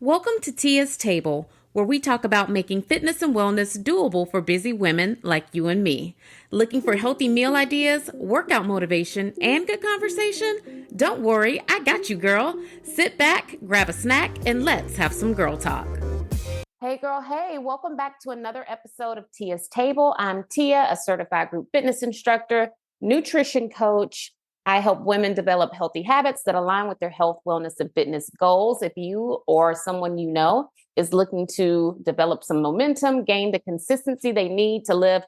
Welcome to Tia's Table, where we talk about making fitness and wellness doable for busy women like you and me. Looking for healthy meal ideas, workout motivation, and good conversation? Don't worry, I got you, girl. Sit back, grab a snack, and let's have some girl talk. Hey, girl, hey, welcome back to another episode of Tia's Table. I'm Tia, a certified group fitness instructor, nutrition coach. I help women develop healthy habits that align with their health, wellness, and fitness goals. If you or someone you know is looking to develop some momentum, gain the consistency they need to live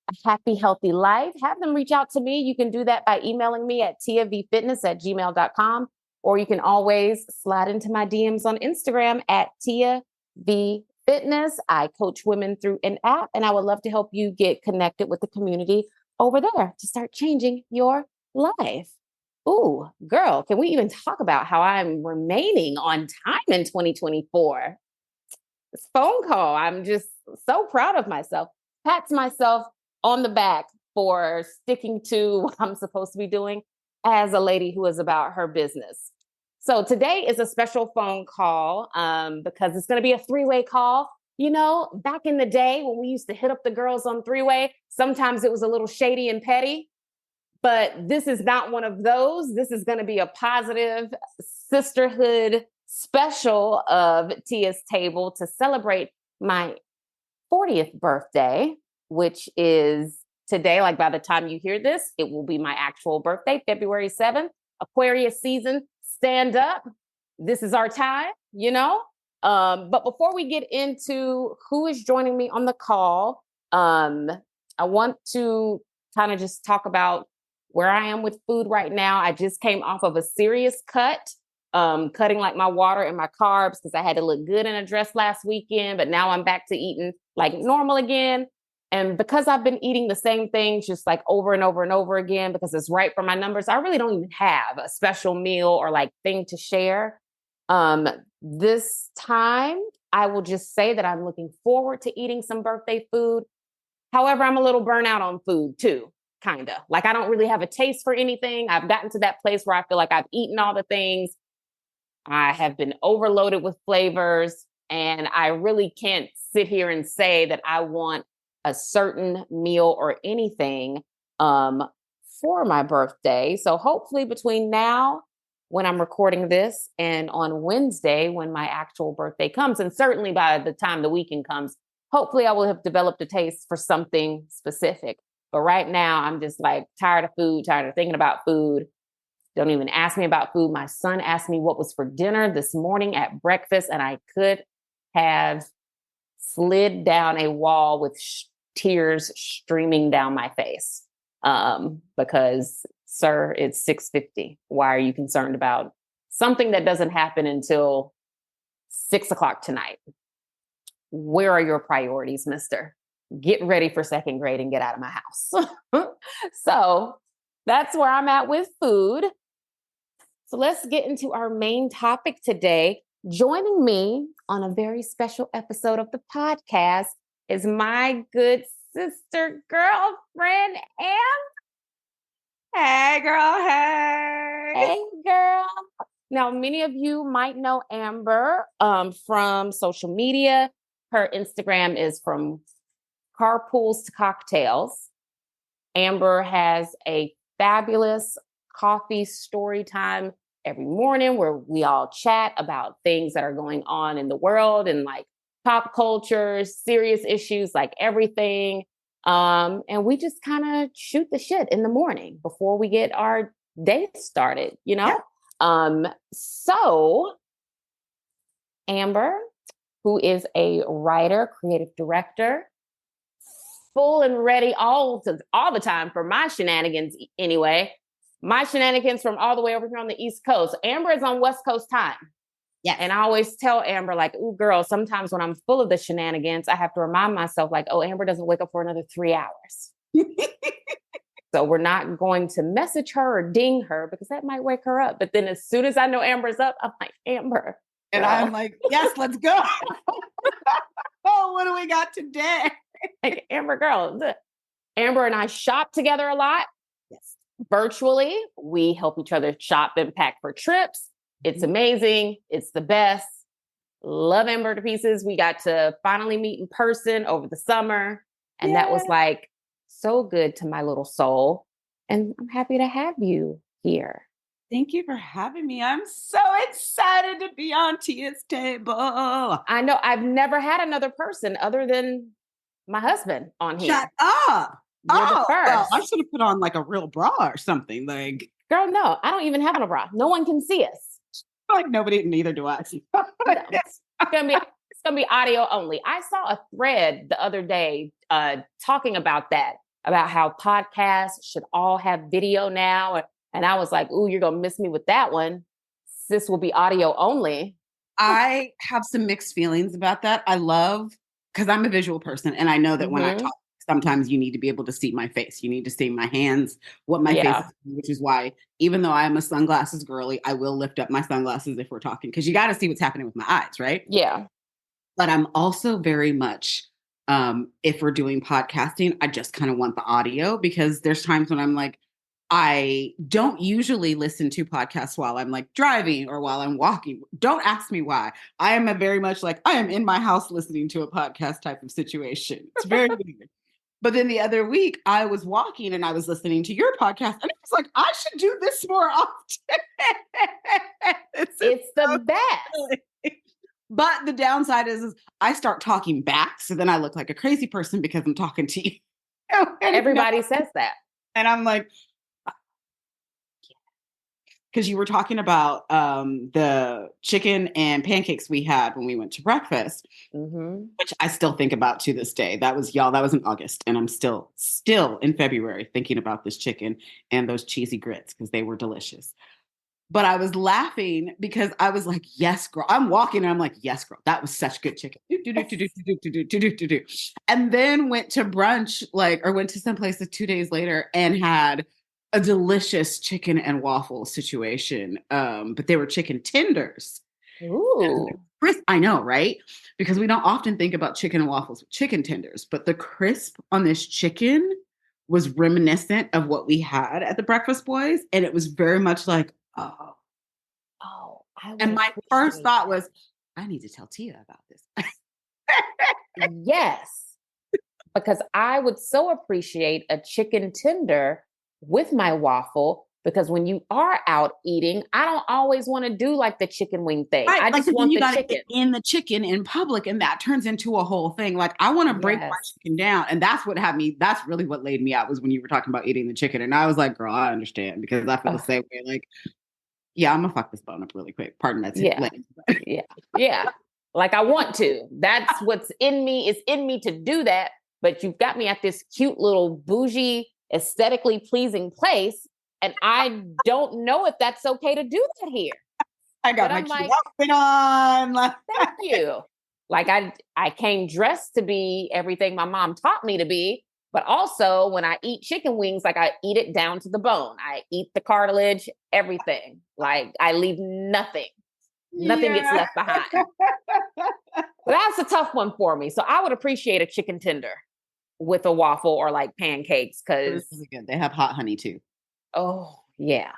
a happy, healthy life, have them reach out to me. You can do that by emailing me at tiavfitness@gmail.com, or you can always slide into my DMs on Instagram at tiavfitness. I coach women through an app, and I would love to help you get connected with the community over there to start changing your life. Ooh, girl, can we even talk about how I'm remaining on time in 2024? This phone call, I'm just so proud of myself. Pats myself on the back for sticking to what I'm supposed to be doing as a lady who is about her business. So today is a special phone call because it's going to be a three-way call. You know, back in the day when we used to hit up the girls on three-way, sometimes it was a little shady and petty. But this is not one of those. This is going to be a positive sisterhood special of Tia's Table to celebrate my 40th birthday, which is today. Like by the time you hear this, it will be my actual birthday, February 7th. Aquarius season, stand up. This is our time, you know? But before we get into who is joining me on the call, I want to kind of just talk about where I am with food right now. I just came off of a serious cut, cutting like my water and my carbs because I had to look good in a dress last weekend, but now I'm back to eating like normal again. And because I've been eating the same things just like over and over and over again because it's right for my numbers, I really don't even have a special meal or like thing to share. This time, I will just say that I'm looking forward to eating some birthday food. However, I'm a little burnt out on food too. Kind of like I don't really have a taste for anything. I've gotten to that place where I feel like I've eaten all the things. I have been overloaded with flavors, and I really can't sit here and say that I want a certain meal or anything for my birthday. So hopefully between now, when I'm recording this, and on Wednesday, when my actual birthday comes, and certainly by the time the weekend comes, hopefully I will have developed a taste for something specific. But right now, I'm just like tired of food, tired of thinking about food. Don't even ask me about food. My son asked me what was for dinner this morning at breakfast, and I could have slid down a wall with tears streaming down my face because, sir, it's 6:50. Why are you concerned about something that doesn't happen until 6 o'clock tonight? Where are your priorities, mister? Get ready for second grade and get out of my house. So that's where I'm at with food. So let's get into our main topic today. Joining me on a very special episode of the podcast is my good sister girlfriend, Hey, girl. Hey. Hey, girl. Now, many of you might know Amber from social media. Her Instagram is from Carpools to Cocktails. Amber has a fabulous coffee story time every morning where we all chat about things that are going on in the world and like pop culture, serious issues, like everything. And we just kind of shoot the shit in the morning before we get our day started, you know? Yeah. So Amber, who is a writer, creative director, full and ready all the time for my shenanigans anyway. My shenanigans from all the way over here on the East Coast. Amber is on West Coast time. Yeah. And I always tell Amber, like, ooh, girl, sometimes when I'm full of the shenanigans, I have to remind myself, like, oh, Amber doesn't wake up for another 3 hours. So we're not going to message her or ding her because that might wake her up. But then as soon as I know Amber's up, I'm like, Amber. And I'm like, yes, let's go. Oh, what do we got today? Like, Amber, girl. Amber and I shop together a lot. Yes. Virtually, we help each other shop and pack for trips. It's amazing. It's the best. Love Amber to pieces. We got to finally meet in person over the summer. And that was Yeah. like so good to my little soul. And I'm happy to have you here. Thank you for having me. I'm so excited to be on Tia's table. I know I've never had another person other than my husband on here. Shut up. You're the Well, I first. should have put on like a real bra or something. Girl, no, I don't even have a bra. No one can see us. Like nobody, neither do I. No, it's gonna be audio only. I saw a thread the other day talking about that, about how podcasts should all have video now. And I was like, ooh, you're gonna miss me with that one. This will be audio only. I have some mixed feelings about that. I love, because I'm a visual person, and I know that when I talk, sometimes you need to be able to see my face. You need to see my hands, what my face is, which is why, even though I am a sunglasses girly, I will lift up my sunglasses if we're talking, because you got to see what's happening with my eyes, right? Yeah. But I'm also very much, if we're doing podcasting, I just kind of want the audio, because there's times when I'm like, I don't usually listen to podcasts while I'm like driving or while I'm walking. Don't ask me why. I am a very much like, I am in my house listening to a podcast type of situation. It's very weird. But then the other week I was walking and I was listening to your podcast and I was like, I should do this more often. It's the best. But the downside is I start talking back. So then I look like a crazy person because I'm talking to you. Everybody says that. And I'm like, because you were talking about the chicken and pancakes we had when we went to breakfast, which I still think about to this day. That was in August. And I'm still in February thinking about this chicken and those cheesy grits because they were delicious. But I was laughing because I was like, yes, girl. I'm walking and I'm like, yes, girl. That was such good chicken. And then went to brunch, or went to some places 2 days later and had a delicious chicken and waffle situation. But they were chicken tenders. Ooh. Crisp, I know, right? Because we don't often think about chicken and waffles with chicken tenders, but the crisp on this chicken was reminiscent of what we had at the Breakfast Boys. And it was very much like, oh. And my first thought was, I need to tell Tia about this. Yes. Because I would so appreciate a chicken tender with my waffle, because when you are out eating, I don't always want to do like the chicken wing thing. Right, I just want the chicken. In the chicken in public, and that turns into a whole thing. Like, I want to break my chicken down. And that's really what laid me out, was when you were talking about eating the chicken. And I was like, girl, I understand, because I feel the same way. Like, yeah, I'm gonna fuck this bone up really quick. Pardon that. Yeah. Like, I want to. That's what's in me. It's in me to do that. But you've got me at this cute little bougie, aesthetically pleasing place, and I don't know if that's okay to do that here. I got my cute outfit on. Thank you. Like, I came dressed to be everything my mom taught me to be, but also when I eat chicken wings, like, I eat it down to the bone. I eat the cartilage, everything. Like, I leave nothing. Nothing gets left behind. But that's a tough one for me. So I would appreciate a chicken tender with a waffle or like pancakes, because they have hot honey too. Oh yeah.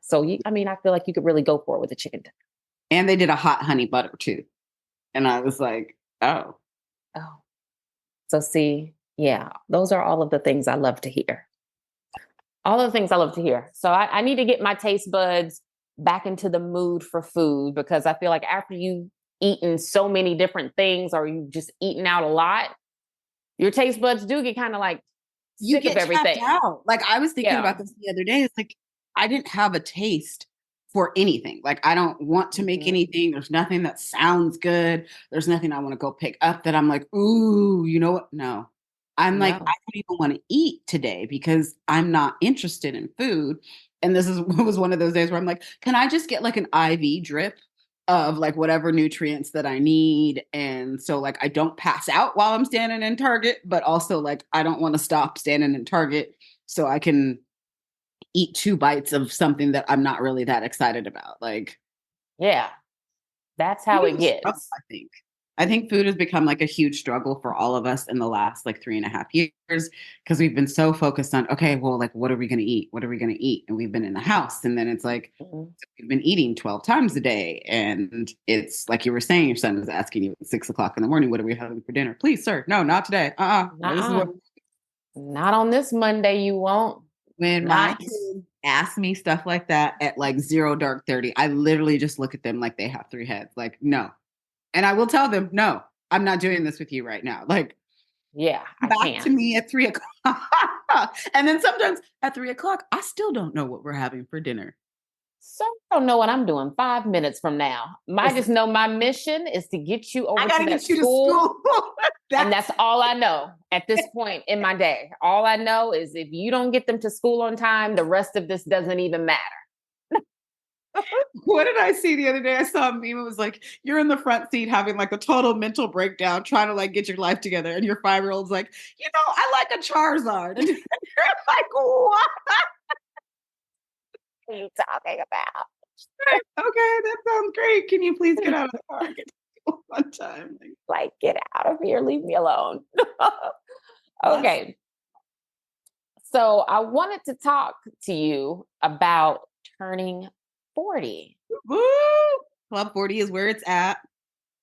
So I feel like you could really go for it with a chicken tender. And they did a hot honey butter too, and I was like, oh. So see, yeah, those are all of the things I love to hear. All of the things I love to hear. So I need to get my taste buds back into the mood for food, because I feel like after you've eaten so many different things, or you just eaten out a lot, your taste buds do get kind of like sick of everything. Out. Like, I was thinking about this the other day. It's like, I didn't have a taste for anything. Like, I don't want to make anything. There's nothing that sounds good. There's nothing I want to go pick up that I'm like, ooh, you know what? No. I'm like, I don't even want to eat today because I'm not interested in food. And this was one of those days where I'm like, can I just get like an IV drip of like whatever nutrients that I need? And so like, I don't pass out while I'm standing in Target, but also like, I don't want to stop standing in Target so I can eat 2 bites of something that I'm not really that excited about. Like, yeah, that's how it gets. I think. I think food has become like a huge struggle for all of us in the last like 3.5 years because we've been so focused on, okay, well, like, what are we going to eat? What are we going to eat? And we've been in the house. And then it's like, Mhm. we've been eating 12 times a day. And it's like you were saying, your son was asking you at 6 o'clock in the morning, what are we having for dinner? Please, sir. No, not today. This is Nuh-uh. what Not on this Monday, you won't. when my Not. kids ask me stuff like that at like 0 dark 30, I literally just look at them like they have three heads. Like, no. And I will tell them, no, I'm not doing this with you right now. Like, Yeah, I back to can't. me at 3 o'clock. And then sometimes at 3 o'clock, I still don't know what we're having for dinner. So I don't know what I'm doing 5 minutes from now. I Listen, just know my mission is to get you I over got to to that get you to school. school. And that's all I know at this point in my day. All I know is if you don't get them to school on time, the rest of this doesn't even matter. What did I see the other day? I saw a meme. It was like, you're in the front seat having like a total mental breakdown, trying to like get your life together. And your 5-year-old's like, I like a Charizard. And you're like, what? What are you talking about? Okay, that sounds great. Can you please get out of the car and get to school one time? Like, get out of here. Leave me alone. Bless. Okay. So I wanted to talk to you about turning 40. Woo! Club 40 is where it's at.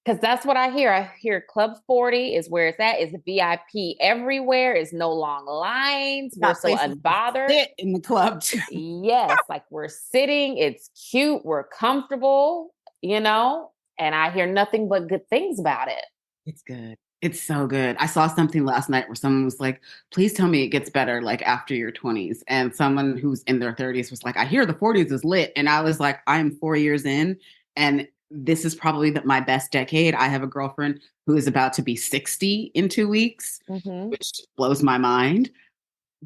Because that's what I hear. I hear Club 40 is where it's at. It's VIP everywhere. It's no long lines. We're Got so places to unbothered. sit in the club too. Yes, like we're sitting. It's cute. We're comfortable, and I hear nothing but good things about it. It's good. It's so good. I saw something last night where someone was like, please tell me it gets better like after your 20s. And someone who's in their 30s was like, I hear the 40s is lit. And I was like, I'm 4 years in, and this is probably my best decade. I have a girlfriend who is about to be 60 in 2 weeks, which blows my mind.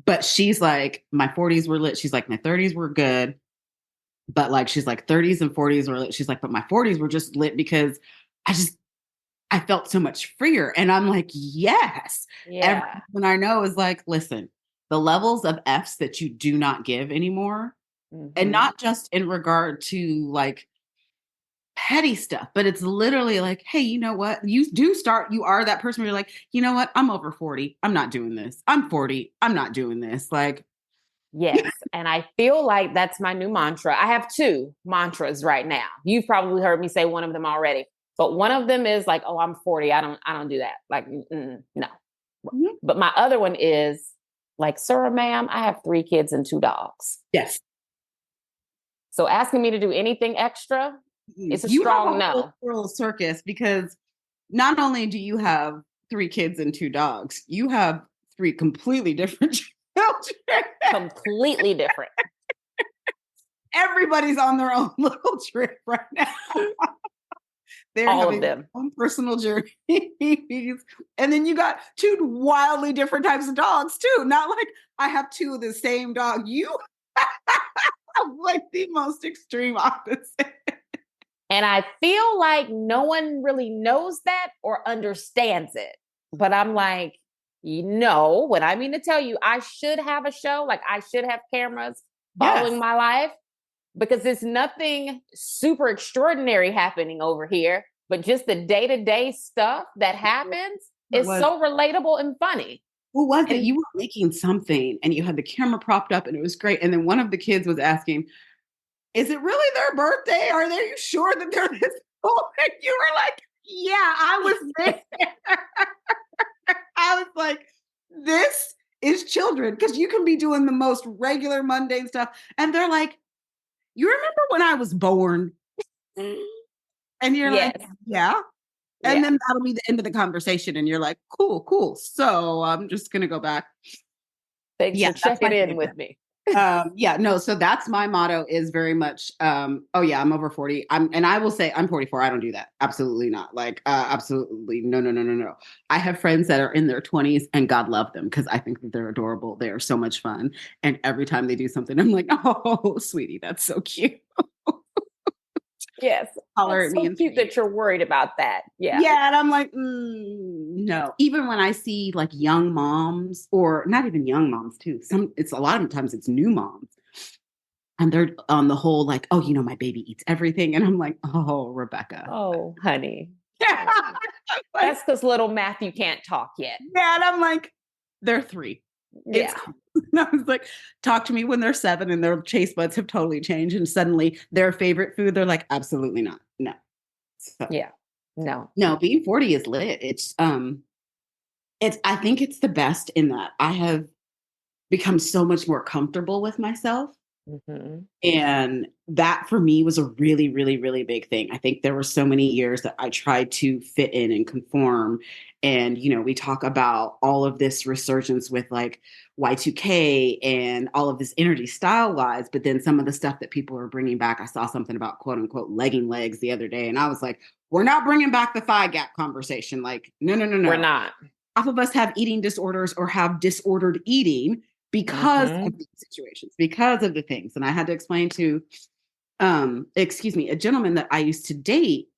But she's like, my 40s were lit. She's like, my 30s were good. But like, she's like, 30s and 40s were lit. She's like, but my 40s were just lit because I felt so much freer. And I'm like, yes. Yeah. Everyone I know is like, listen, the levels of F's that you do not give anymore, and not just in regard to like petty stuff, but it's literally like, hey, you know what? You are that person where you're like, you know what? I'm over 40. I'm not doing this. I'm 40. I'm not doing this. Like, yes. And I feel like that's my new mantra. I have two mantras right now. You've probably heard me say one of them already. But one of them is like, oh, I'm 40. I don't do that. Like, no. Mm-hmm. But my other one is like, sir, ma'am, I have 3 kids and 2 dogs. yes. So asking me to do anything extra, it's a strong no. Little circus, because not only do you have 3 kids and 2 dogs, you have 3 completely different children. Completely different. Everybody's on their own little trip right now. They're all having of them. their own personal journeys. And then you got 2 wildly different types of dogs too. Not like I have 2 of the same dog. You have like the most extreme opposite. And I feel like no one really knows that or understands it. But I'm like, what I mean to tell you, I should have a show. Like I should have cameras following my life, because there's nothing super extraordinary happening over here, but just the day-to-day stuff that happens is so relatable and funny. What was it? You were making something and you had the camera propped up and it was great. And then one of the kids was asking, is it really their birthday? Are you sure that they're this old? And you were like, yeah, I was there. I was like, this is children, because you can be doing the most regular mundane stuff. And they're like, you remember when I was born? And you're like, yeah. And then that'll be the end of the conversation. And you're like, cool. So I'm just going to go back. Thanks for checking in with me. So that's my motto, is very much, I'm over 40. I will say I'm 44. I don't do that. Absolutely not. Like, absolutely. No. I have friends that are in their 20s and God love them, because I think that they're adorable. They are so much fun. And every time they do something, I'm like, oh, sweetie, that's so cute. Yes. It's so cute that you're worried about that. Yeah. Yeah. And I'm like, no. Even when I see like young moms, or not even young moms too, it's a lot of times it's new moms. And they're on the whole like, oh, my baby eats everything. And I'm like, oh, Rebecca. Oh, honey. Like, That's because little Matthew can't talk yet. yeah, and I'm like, they're 3. It's Yeah. cool. And I was like, talk to me when they're 7 and their taste buds have totally changed. And suddenly their favorite food, they're like, absolutely not. No. So, Yeah. No. no, being 40 is lit. I think it's the best in that I have become so much more comfortable with myself. Mm-hmm. And that for me was a really, really, really big thing. I think there were so many years that I tried to fit in and conform. And, we talk about all of this resurgence with like Y2K and all of this energy style wise. But then some of the stuff that people are bringing back, I saw something about quote unquote legging legs the other day. And I was like, we're not bringing back the thigh gap conversation. Like, no, no, no, no. We're not. Half of us have eating disorders or have disordered eating because of these situations, because of the things. And I had to explain to, a gentleman that I used to date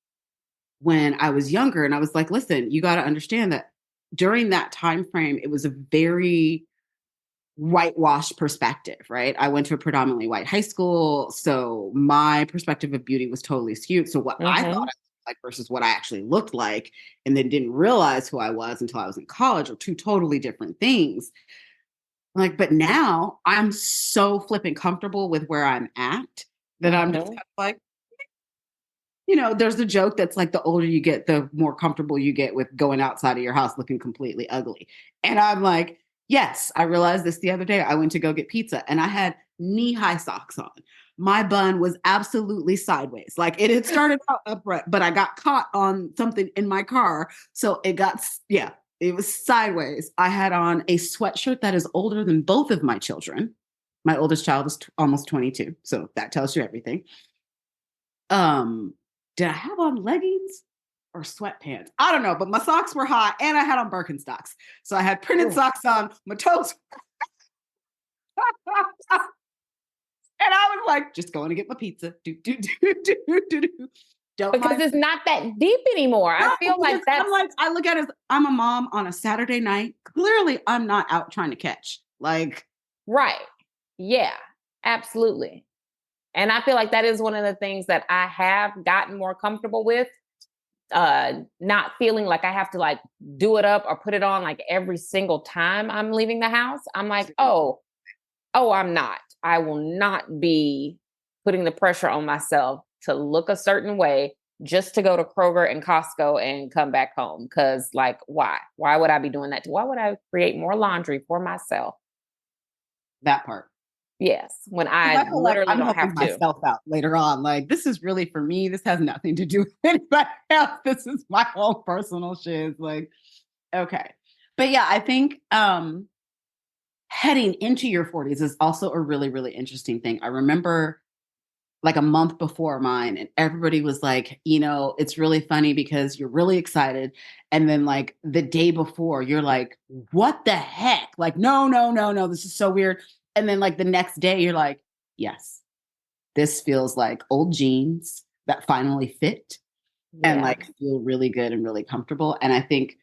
when I was younger. And I was like, listen, you got to understand that during that time frame, it was a very whitewashed perspective, right? I went to a predominantly white high school. So my perspective of beauty was totally skewed. So what I thought I looked like versus what I actually looked like, and then didn't realize who I was until I was in college, are two totally different things. Like, but now I'm so flipping comfortable with where I'm at that I'm just kind of like, there's a joke that's like the older you get, the more comfortable you get with going outside of your house looking completely ugly. And I'm like, yes, I realized this the other day. I went to go get pizza and I had knee-high socks on. My bun was absolutely sideways. Like it had started out upright, but I got caught on something in my car. So it was sideways. I had on a sweatshirt that is older than both of my children. My oldest child is almost 22. So that tells you everything. Did I have on leggings or sweatpants? I don't know, but my socks were hot and I had on Birkenstocks. So I had printed socks on, my toes. And I was like, just going to get my pizza. Because it's not that deep anymore. I feel like that's I look at it as I'm a mom on a Saturday night. Clearly, I'm not out trying to catch. Like, right. Yeah, absolutely. And I feel like that is one of the things that I have gotten more comfortable with. Not feeling like I have to like do it up or put it on like every single time I'm leaving the house. I'm like, oh, I'm not. I will not be putting the pressure on myself to look a certain way just to go to Kroger and Costco and come back home. Cause like, why? Why would I be doing that? Why would I create more laundry for myself? That part. Yes. When I feel literally like I'm don't helping have to. myself out later on. Like, this is really for me. This has nothing to do with anybody else. This is my own personal shit. Like, okay. But yeah, I think heading into your 40s is also a really, really interesting thing. I remember like a month before mine, and everybody was like, it's really funny because you're really excited. And then like the day before, you're like, what the heck? Like, no, no, no, no, this is so weird. And then like the next day, you're like, yes, this feels like old jeans that finally fit and like feel really good and really comfortable. And I think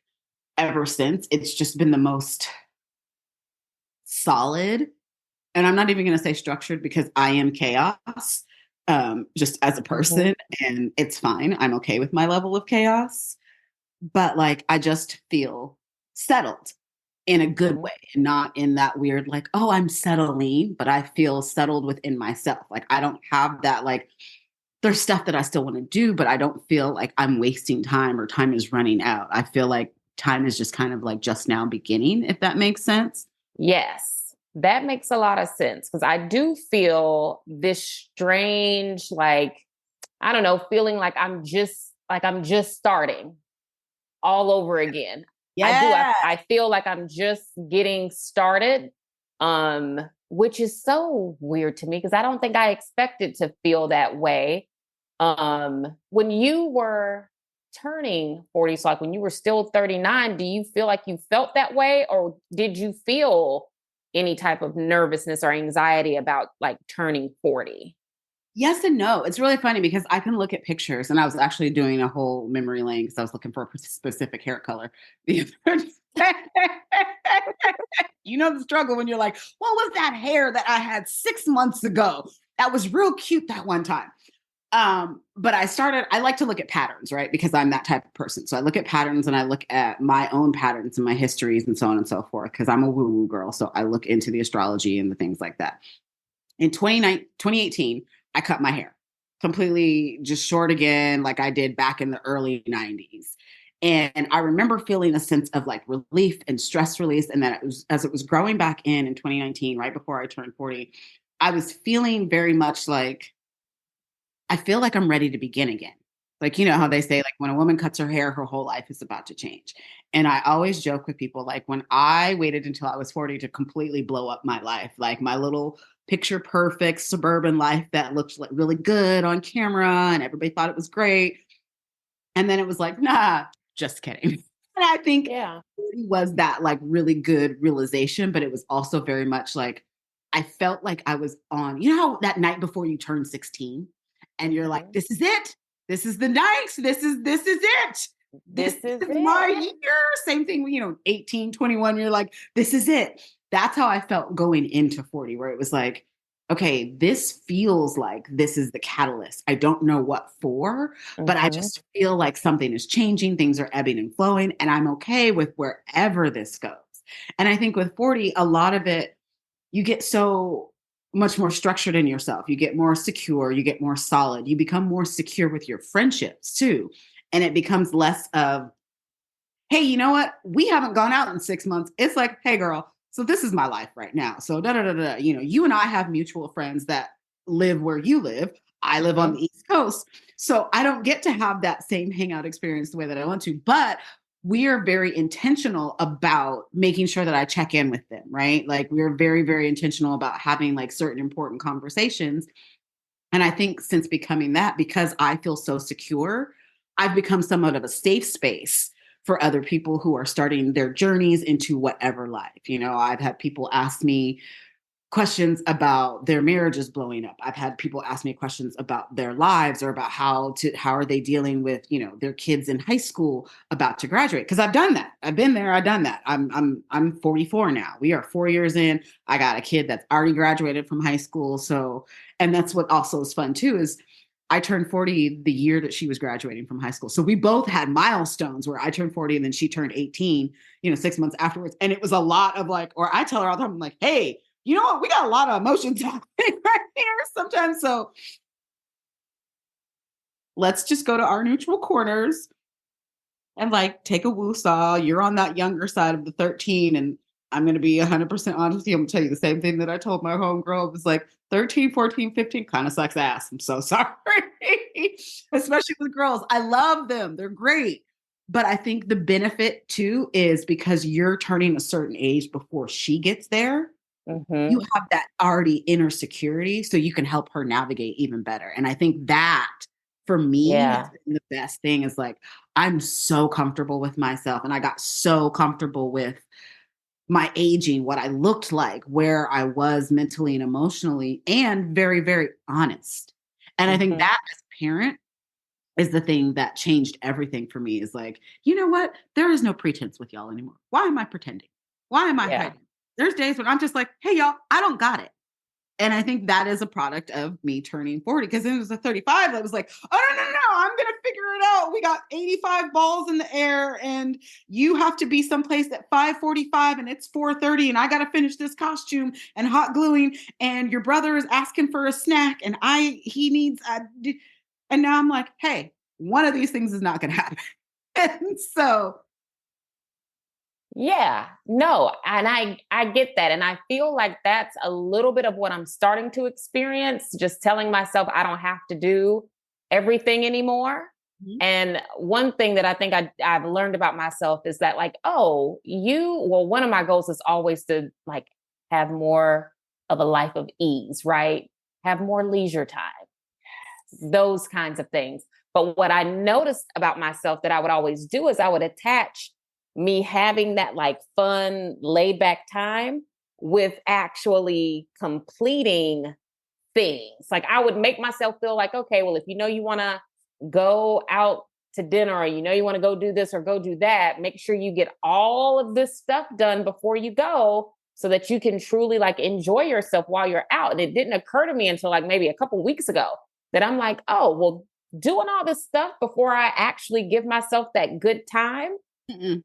ever since, it's just been the most solid. And I'm not even going to say structured because I am chaos. Just as a person, and it's fine. I'm okay with my level of chaos, but like I just feel settled in a good way, and not in that weird like, oh, I'm settling, but I feel settled within myself. Like I don't have that like there's stuff that I still want to do, but I don't feel like I'm wasting time or time is running out. I feel like time is just kind of like just now beginning, if that makes sense. Yes. That makes a lot of sense because I do feel this strange, like, I don't know, feeling like I'm just starting all over again. Yeah. I do. I feel like I'm just getting started, which is so weird to me because I don't think I expected to feel that way. When you were turning 40, so like when you were still 39, do you feel like you felt that way, or did you feel any type of nervousness or anxiety about like turning 40? Yes and no. It's really funny because I can look at pictures, and I was actually doing a whole memory lane because I was looking for a specific hair color. The struggle when you're like, what was that hair that I had 6 months ago? That was real cute that one time. But I like to look at patterns, right? Because I'm that type of person. So I look at patterns and I look at my own patterns and my histories and so on and so forth. Cause I'm a woo woo girl. So I look into the astrology and the things like that. In 2018, I cut my hair completely just short again, like I did back in the early 90s. And I remember feeling a sense of like relief and stress release. And that it was, as it was growing back in 2019, right before I turned 40, I was feeling very much like, I feel like I'm ready to begin again. Like, you know how they say, like, when a woman cuts her hair, her whole life is about to change. And I always joke with people, like, when I waited until I was 40 to completely blow up my life, like my little picture perfect suburban life that looked like really good on camera and everybody thought it was great. And then it was like, nah, just kidding. And I think Yeah. it was that like really good realization, but it was also very much like I felt like I was on, you know how that night before you turn 16 and you're like, this is it. This is the night. This is it. This This is is my it. year. Same thing, 18, 21, you're like, this is it. That's how I felt going into 40, where it was like, okay, this feels like this is the catalyst. I don't know what for, but I just feel like something is changing. Things are ebbing and flowing, and I'm okay with wherever this goes. And I think with 40, a lot of it, you get so much more structured in yourself. You get more secure, you get more solid, you become more secure with your friendships too. And it becomes less of, hey, you know what? We haven't gone out in 6 months. It's like, hey, girl, so this is my life right now. So da da da da. You and I have mutual friends that live where you live. I live on the East Coast. So I don't get to have that same hangout experience the way that I want to, but we are very intentional about making sure that I check in with them, right? Like we're very, very intentional about having like certain important conversations. And I think since becoming that, because I feel so secure, I've become somewhat of a safe space for other people who are starting their journeys into whatever life. I've had people ask me questions about their marriages blowing up. I've had people ask me questions about their lives or about how are they dealing with, their kids in high school about to graduate. Cause I've done that. I've been there. I've done that. I'm 44 now. We are 4 years in. I got a kid that's already graduated from high school. So, and that's what also is fun too, is I turned 40 the year that she was graduating from high school. So we both had milestones where I turned 40 and then she turned 18, 6 months afterwards. And it was a lot of like, or I tell her all the time, I'm like, hey, you know what? We got a lot of emotions happening right here sometimes. So let's just go to our neutral corners and like take a woo-saw. You're on that younger side of the 13. And I'm going to be 100% honest with you. I'm going to tell you the same thing that I told my homegirl. It was like 13, 14, 15 kind of sucks ass. I'm so sorry. Especially with girls. I love them. They're great. But I think the benefit too is because you're turning a certain age before she gets there. You have that already inner security so you can help her navigate even better. And I think that for me has been the best thing is like, I'm so comfortable with myself and I got so comfortable with my aging, what I looked like, where I was mentally and emotionally, and very, very honest. And I think that as a parent is the thing that changed everything for me is like, you know what? There is no pretense with y'all anymore. Why am I pretending? Why am I hiding? There's days when I'm just like, hey, y'all, I don't got it. And I think that is a product of me turning 40 because it was a 35 that was like, oh, no, I'm going to figure it out. We got 85 balls in the air and you have to be someplace at 5:45 and it's 4:30 and I got to finish this costume and hot gluing and your brother is asking for a snack and he needs, and now I'm like, hey, one of these things is not going to happen. And so yeah, no, and I get that, and I feel like that's a little bit of what I'm starting to experience, just telling myself I don't have to do everything anymore. And one thing that I think I've learned about myself is that like, one of my goals is always to like have more of a life of ease, right? Have more leisure time, those kinds of things. But what I noticed about myself that I would always do is I would attach me having that like fun, laid back time with actually completing things. Like I would make myself feel like, okay, well, if you want to go out to dinner or you want to go do this or go do that, make sure you get all of this stuff done before you go so that you can truly like enjoy yourself while you're out. And it didn't occur to me until like maybe a couple weeks ago that I'm like, oh, well, doing all this stuff before I actually give myself that good time Mm-mm.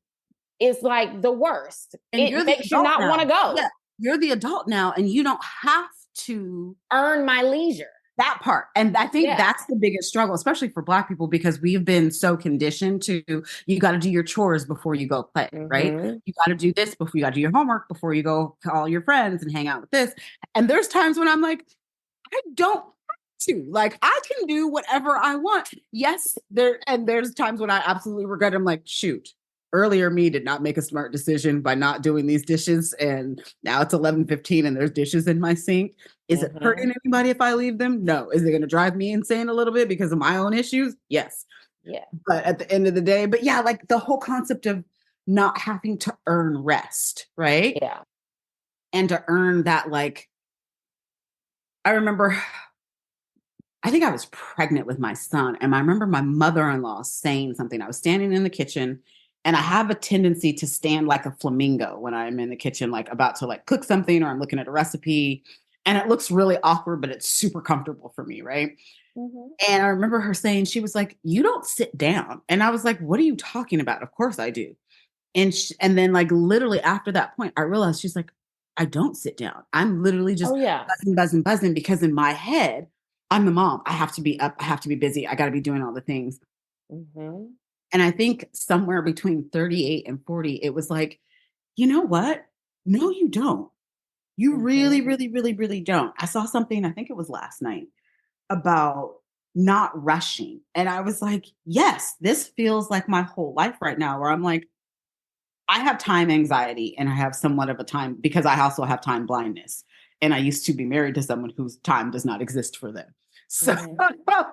is like the worst. And It you're the makes you adult not now. want to go. Yeah, you're the adult now, and you don't have to Earn my leisure. that part. And I think Yeah. that's the biggest struggle, especially for Black people, because we've been so conditioned to, you got to do your chores before you go play, right? Mhm. You got to do this before you got to do your homework, before you go call your friends and hang out with this. And there's times when I'm like, I don't have to. Like, I can do whatever I want. Yes, there's times when I absolutely regret it. I'm like, shoot, earlier me did not make a smart decision by not doing these dishes, and now it's 11:15 and there's dishes in my sink. Is it hurting Mhm. anybody if I leave them? No. Is it going to drive me insane a little bit because of my own issues? Yes. Yeah. But at the end of the day, but yeah, like the whole concept of not having to earn rest, right? Yeah. And to earn that, like, I remember, I think I was pregnant with my son, and I remember my mother-in-law saying something. I was standing in the kitchen, and I have a tendency to stand like a flamingo when I'm in the kitchen, like about to like cook something, or I'm looking at a recipe, and it looks really awkward, but it's super comfortable for me, right? Mhm. And I remember her saying, she was like, "You don't sit down," and I was like, "What are you talking about? Of course I do." And then like literally after that point, I realized, she's like, I don't sit down. I'm literally Oh just yeah. buzzing, buzzing, buzzing, because in my head, I'm the mom. I have to be up. I have to be busy. I got to be doing all the things. Mhm. And I think somewhere between 38 and 40, it was like, you know what? No, you don't. You really, Mhm. really, really, really don't. I saw something, I think it was last night, about not rushing. And I was like, yes, this feels like my whole life right now, where I'm like, I have time anxiety, and I have somewhat of a time, because I also have time blindness. And I used to be married to someone whose time does not exist for them. So Mhm.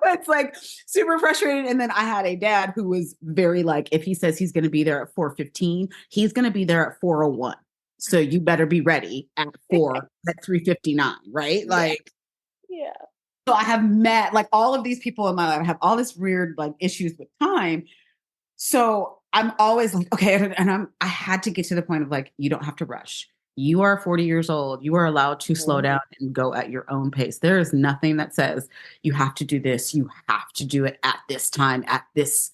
it's like super frustrating. And then I had a dad who was very like, if he says he's going to be there at 4:15, he's going to be there at 4:01. So you better be ready at 3:59, right? Yeah. Like, Yeah. so I have met like all of these people in my life. I have all this weird like issues with time. So I'm always like, okay, and I had to get to the point of like, you don't have to rush. You are 40 years old. You are allowed to slow Mhm. down and go at your own pace. There is nothing that says you have to do this. You have to do it at this time, at this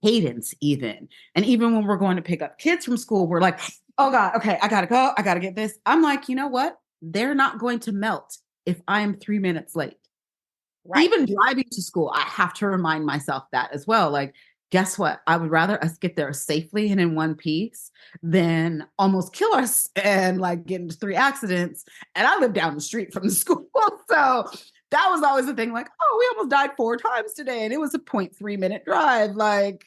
cadence, even. And even when we're going to pick up kids from school, we're like, oh God, okay, I gotta go. I gotta get this. I'm like, you know what? They're not going to melt if I'm 3 minutes late. Right. Even driving to school, I have to remind myself that as well. Like, guess what? I would rather us get there safely and in one piece than almost kill us and like get into 3 accidents. And I live down the street from the school. So that was always the thing, like, oh, we almost died 4 times today. And it was a 0.3 minute drive. Like,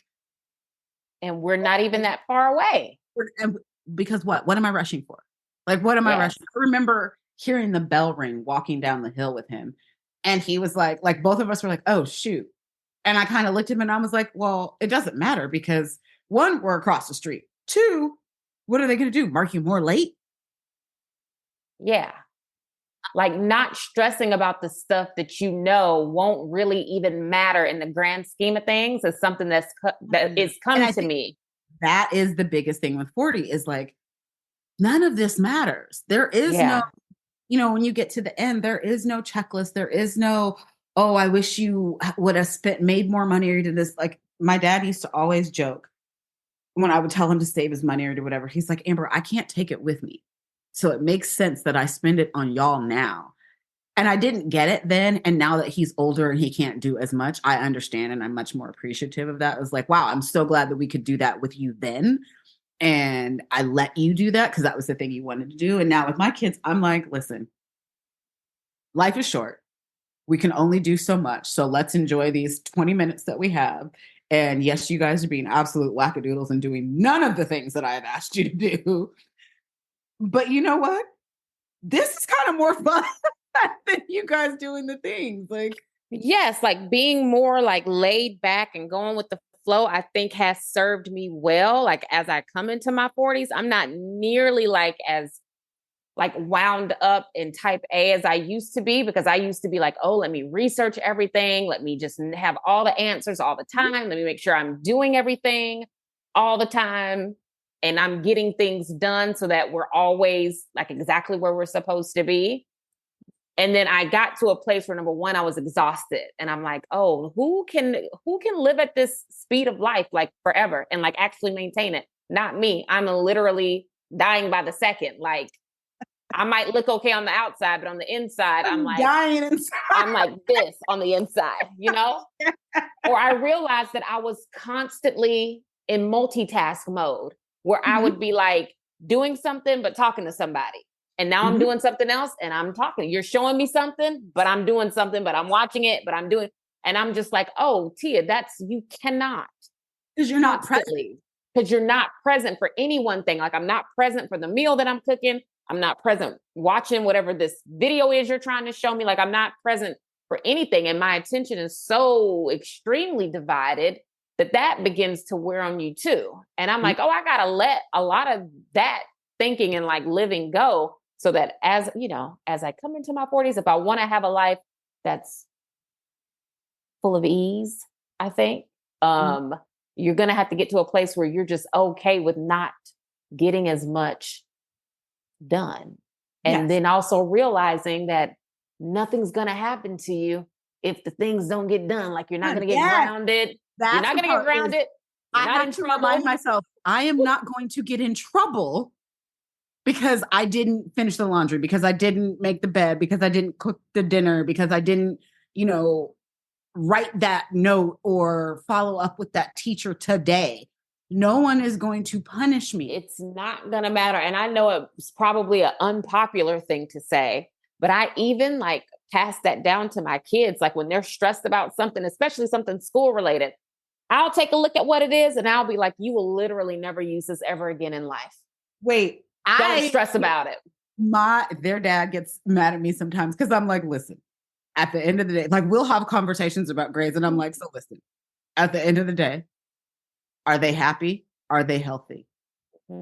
And we're not even that far away. and because what? What am I rushing for? Like, what am I Yes. rushing? I remember hearing the bell ring walking down the hill with him. And he was like both of us were like, oh, shoot. And I kind of looked at him and I was like, well, it doesn't matter, because one, we're across the street. Two, what are they going to do? Mark you more late? Yeah. Like not stressing about the stuff that you know won't really even matter in the grand scheme of things is something that is And come I to think me. that is the biggest thing with 40 is like, none of this matters. There is no, Yeah. when you get to the end, there is no checklist. There is no, oh, I wish you would have made more money or did this. Like my dad used to always joke when I would tell him to save his money or do whatever. He's like, Amber, I can't take it with me. So it makes sense that I spend it on y'all now. And I didn't get it then. And now that he's older and he can't do as much, I understand. And I'm much more appreciative of that. I was like, wow, I'm so glad that we could do that with you then. And I let you do that because that was the thing you wanted to do. And now with my kids, I'm like, listen, life is short. We can only do so much. So let's enjoy these 20 minutes that we have. And yes, you guys are being absolute wackadoodles and doing none of the things that I have asked you to do. But you know what? This is kind of more fun than you guys doing the things. Like, Yes, like being more like laid back and going with the flow, I think has served me well. Like as I come into my 40s, I'm not nearly like as like wound up in type A as I used to be, because I used to be like, oh, let me research everything. Let me just have all the answers all the time. Let me make sure I'm doing everything all the time and I'm getting things done so that we're always like exactly where we're supposed to be. And then I got to a place where number one, I was exhausted. And I'm like, oh, who can live at this speed of life like forever and like actually maintain it? Not me. I'm literally dying by the second. Like I might look okay on the outside, but on the inside, I'm like dying inside. I'm like this on the inside, you know? Or I realized that I was constantly in multitask mode where I would be like doing something but talking to somebody. And now I'm doing something else and I'm talking. You're showing me something, but I'm doing something, but I'm watching it, but I'm doing, and I'm just like, oh, Tia, you cannot. Because you're not present. Because you're not present for any one thing. Like I'm not present for the meal that I'm cooking. I'm not present watching whatever this video is you're trying to show me. Like I'm not present for anything. And my attention is so extremely divided that begins to wear on you too. And I'm like, oh, I got to let a lot of that thinking and like living go so that as, you know, as I come into my 40s, if I want to have a life that's full of ease, I think, you're going to have to get to a place where you're just okay with not getting as much done. And then also realizing that nothing's going to happen to you if the things don't get done. Like you're not going to get grounded. You're not going to get grounded. I have to remind myself, I am not going to get in trouble because I didn't finish the laundry, because I didn't make the bed, because I didn't cook the dinner, because I didn't, you know, write that note or follow up with that teacher today. No one is going to punish me. It's not going to matter. And I know it's probably an unpopular thing to say, but I even like pass that down to my kids. Like when they're stressed about something, especially something school related, I'll take a look at what it is and I'll be like, you will literally never use this ever again in life. Wait, don't stress about it. Their dad gets mad at me sometimes because I'm like, listen, at the end of the day, like we'll have conversations about grades and I'm like, so listen, at the end of the day, are they happy? Are they healthy?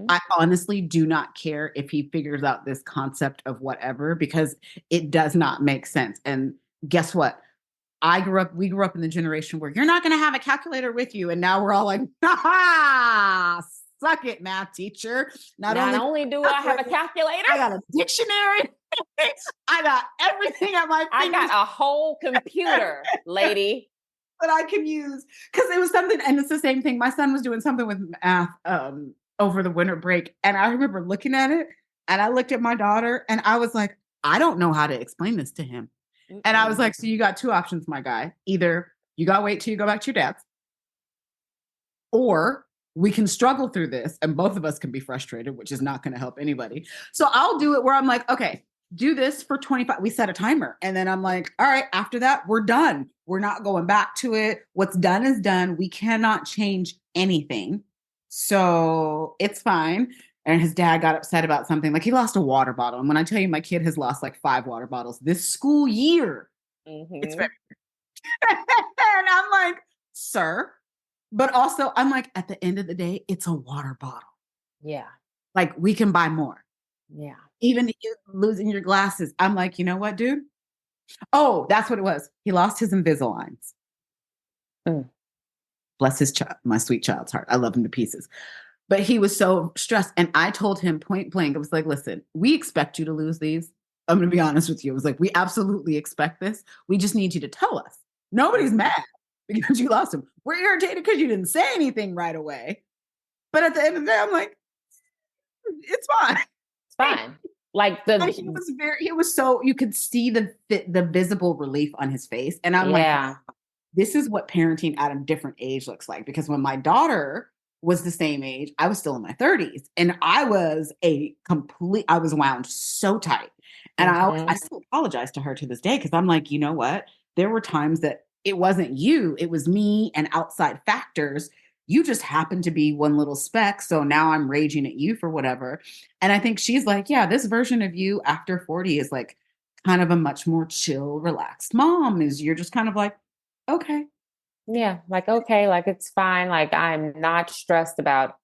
I honestly do not care if he figures out this concept of whatever, because it does not make sense. And guess what? We grew up in the generation where you're not going to have a calculator with you. And now we're all like, ha, suck it, math teacher. Not only do I have a calculator, I got a dictionary. I got everything at my fingers. I got a whole computer, lady. That I can use, because it was something, and it's the same thing. My son was doing something with math over the winter break, and I remember looking at it, and I looked at my daughter, and I was like, I don't know how to explain this to him. And I was like, so you got two options, my guy. Either you got to wait till you go back to your dad's, or we can struggle through this, and both of us can be frustrated, which is not going to help anybody. So I'll do it where I'm like, okay, do this for 25. We set a timer. And then I'm like, all right, after that, we're done. We're not going back to it. What's done is done. We cannot change anything. So it's fine. And his dad got upset about something. Like he lost a water bottle. And when I tell you my kid has lost like 5 water bottles this school year, it's very and I'm like, sir. But also I'm like, at the end of the day, it's a water bottle. Yeah. Like we can buy more. Yeah. Even losing your glasses. I'm like, you know what, dude? Oh, that's what it was. He lost his Invisaligns. Bless his child, my sweet child's heart. I love him to pieces. But he was so stressed. And I told him point blank, I was like, listen, we expect you to lose these. I'm going to be honest with you. I was like, we absolutely expect this. We just need you to tell us. Nobody's mad because you lost them. We're irritated because you didn't say anything right away. But at the end of the day, I'm like, it's fine. It's fine. Like he was so, you could see the visible relief on his face. And I'm like, this is what parenting at a different age looks like. Because when my daughter was the same age, I was still in my 30s and I was wound so tight. And I still apologize to her to this day. Cause I'm like, you know what? There were times that it wasn't you, it was me and outside factors. You just happened to be one little speck. So now I'm raging at you for whatever. And I think she's like, yeah, this version of you after 40 is like kind of a much more chill, relaxed mom. You're just kind of like, okay. Yeah. Like, okay. Like, it's fine. Like, I'm not stressed about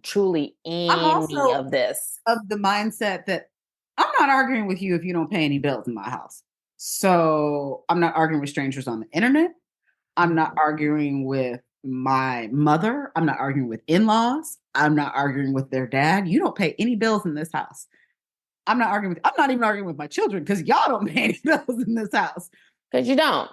truly any of this. Of the mindset that I'm not arguing with you if you don't pay any bills in my house. So I'm not arguing with strangers on the internet. I'm not arguing with my mother. I'm not arguing with in-laws. I'm not arguing with their dad. You don't pay any bills in this house. I'm not arguing with, I'm not even arguing with my children because y'all don't pay any bills in this house. Because you don't.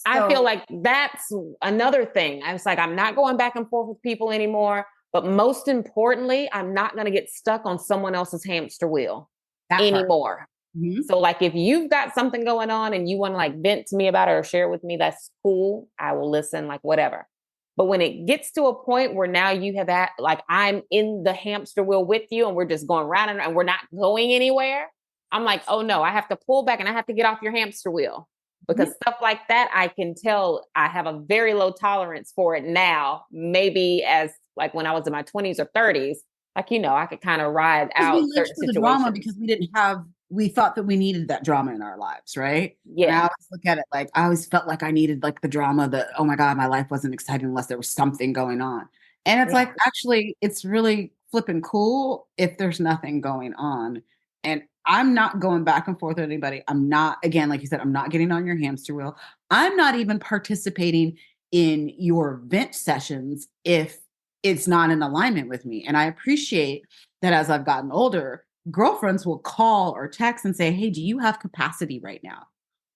I feel So like that's another thing. I was like, I'm not going back and forth with people anymore. But most importantly, I'm not going to get stuck on someone else's hamster wheel that part. anymore. Mhm. So, like, if you've got something going on and you want to like vent to me about it or share it with me, that's cool. I will listen, like, whatever. But when it gets to a point where now you have that, like, I'm in the hamster wheel with you and we're just going round and we're not going anywhere, I'm like, oh no, I have to pull back and I have to get off your hamster wheel. Because stuff like that, I can tell I have a very low tolerance for it now. Maybe as like when I was in my 20s or 30s, like, I could kind of ride Because we out lived certain for the drama situations. because we thought that we needed that drama in our lives, right? And I Yeah. always look at it like I always felt like I needed like the drama that, oh my God, my life wasn't exciting unless there was something going on. And it's Yeah. like, actually, it's really flipping cool if there's nothing going on. And I'm not going back and forth with anybody. I'm not, again, like you said, I'm not getting on your hamster wheel. I'm not even participating in your vent sessions if it's not in alignment with me. And I appreciate that as I've gotten older, girlfriends will call or text and say, hey, do you have capacity right now?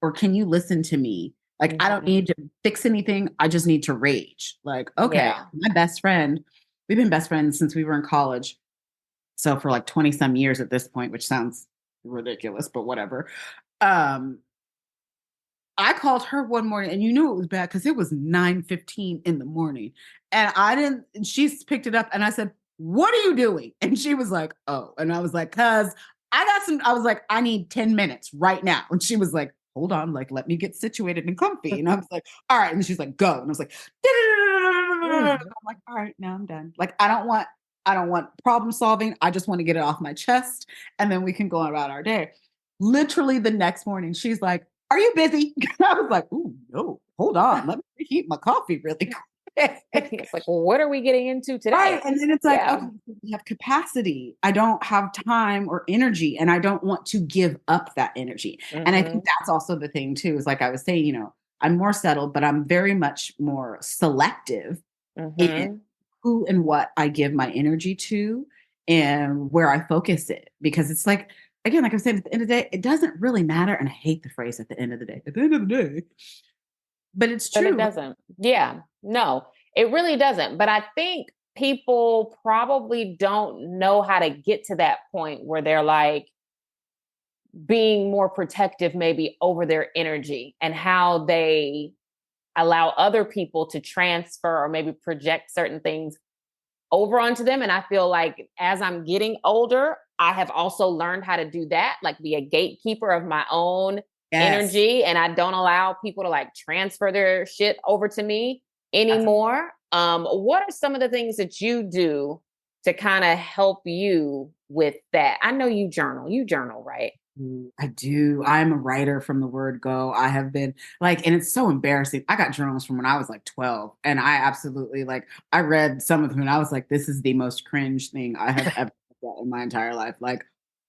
Or can you listen to me? Like, I don't need to fix anything. I just need to rage. Like, okay, Yeah. my best friend, we've been best friends since we were in college. So for like 20 some years at this point, which sounds ridiculous, but whatever. I called her one morning and you knew it was bad because it was 9:15 in the morning. And she picked it up and I said, what are you doing? And she was like, oh. And I was like, I was like, I need 10 minutes right now. And she was like, hold on, like, let me get situated and comfy. And I was like, all right. And she's like, go. And I was like, I'm like, all right, now I'm done. Like, I don't want problem solving. I just want to get it off my chest. And then we can go about our day. Literally the next morning, she's like, are you busy? I was like, ooh, no, hold on. Let me reheat my coffee really quick. It's like, well, what are we getting into today? Right. And then it's like, Yeah. okay, we have capacity. I don't have time or energy, and I don't want to give up that energy. And I think that's also the thing, too, is like I was saying, I'm more settled, but I'm very much more selective in who and what I give my energy to and where I focus it. Because it's like, again, like I said, at the end of the day, it doesn't really matter. And I hate the phrase at the end of the day, at the end of the day, but it's But it true. doesn't. Yeah. No, it really doesn't. But I think people probably don't know how to get to that point where they're like being more protective, maybe over their energy and how they allow other people to transfer or maybe project certain things over onto them. And I feel like as I'm getting older, I have also learned how to do that, like be a gatekeeper of my own energy. And I don't allow people to like transfer their shit over to me anymore. What are some of the things that you do to kind of help you with that? I know you journal, right? I do. I'm a writer from the word go. I have been like, and it's so embarrassing. I got journals from when I was like 12, and I absolutely like, I read some of them and I was like, this is the most cringe thing I have ever read in my entire life. Like,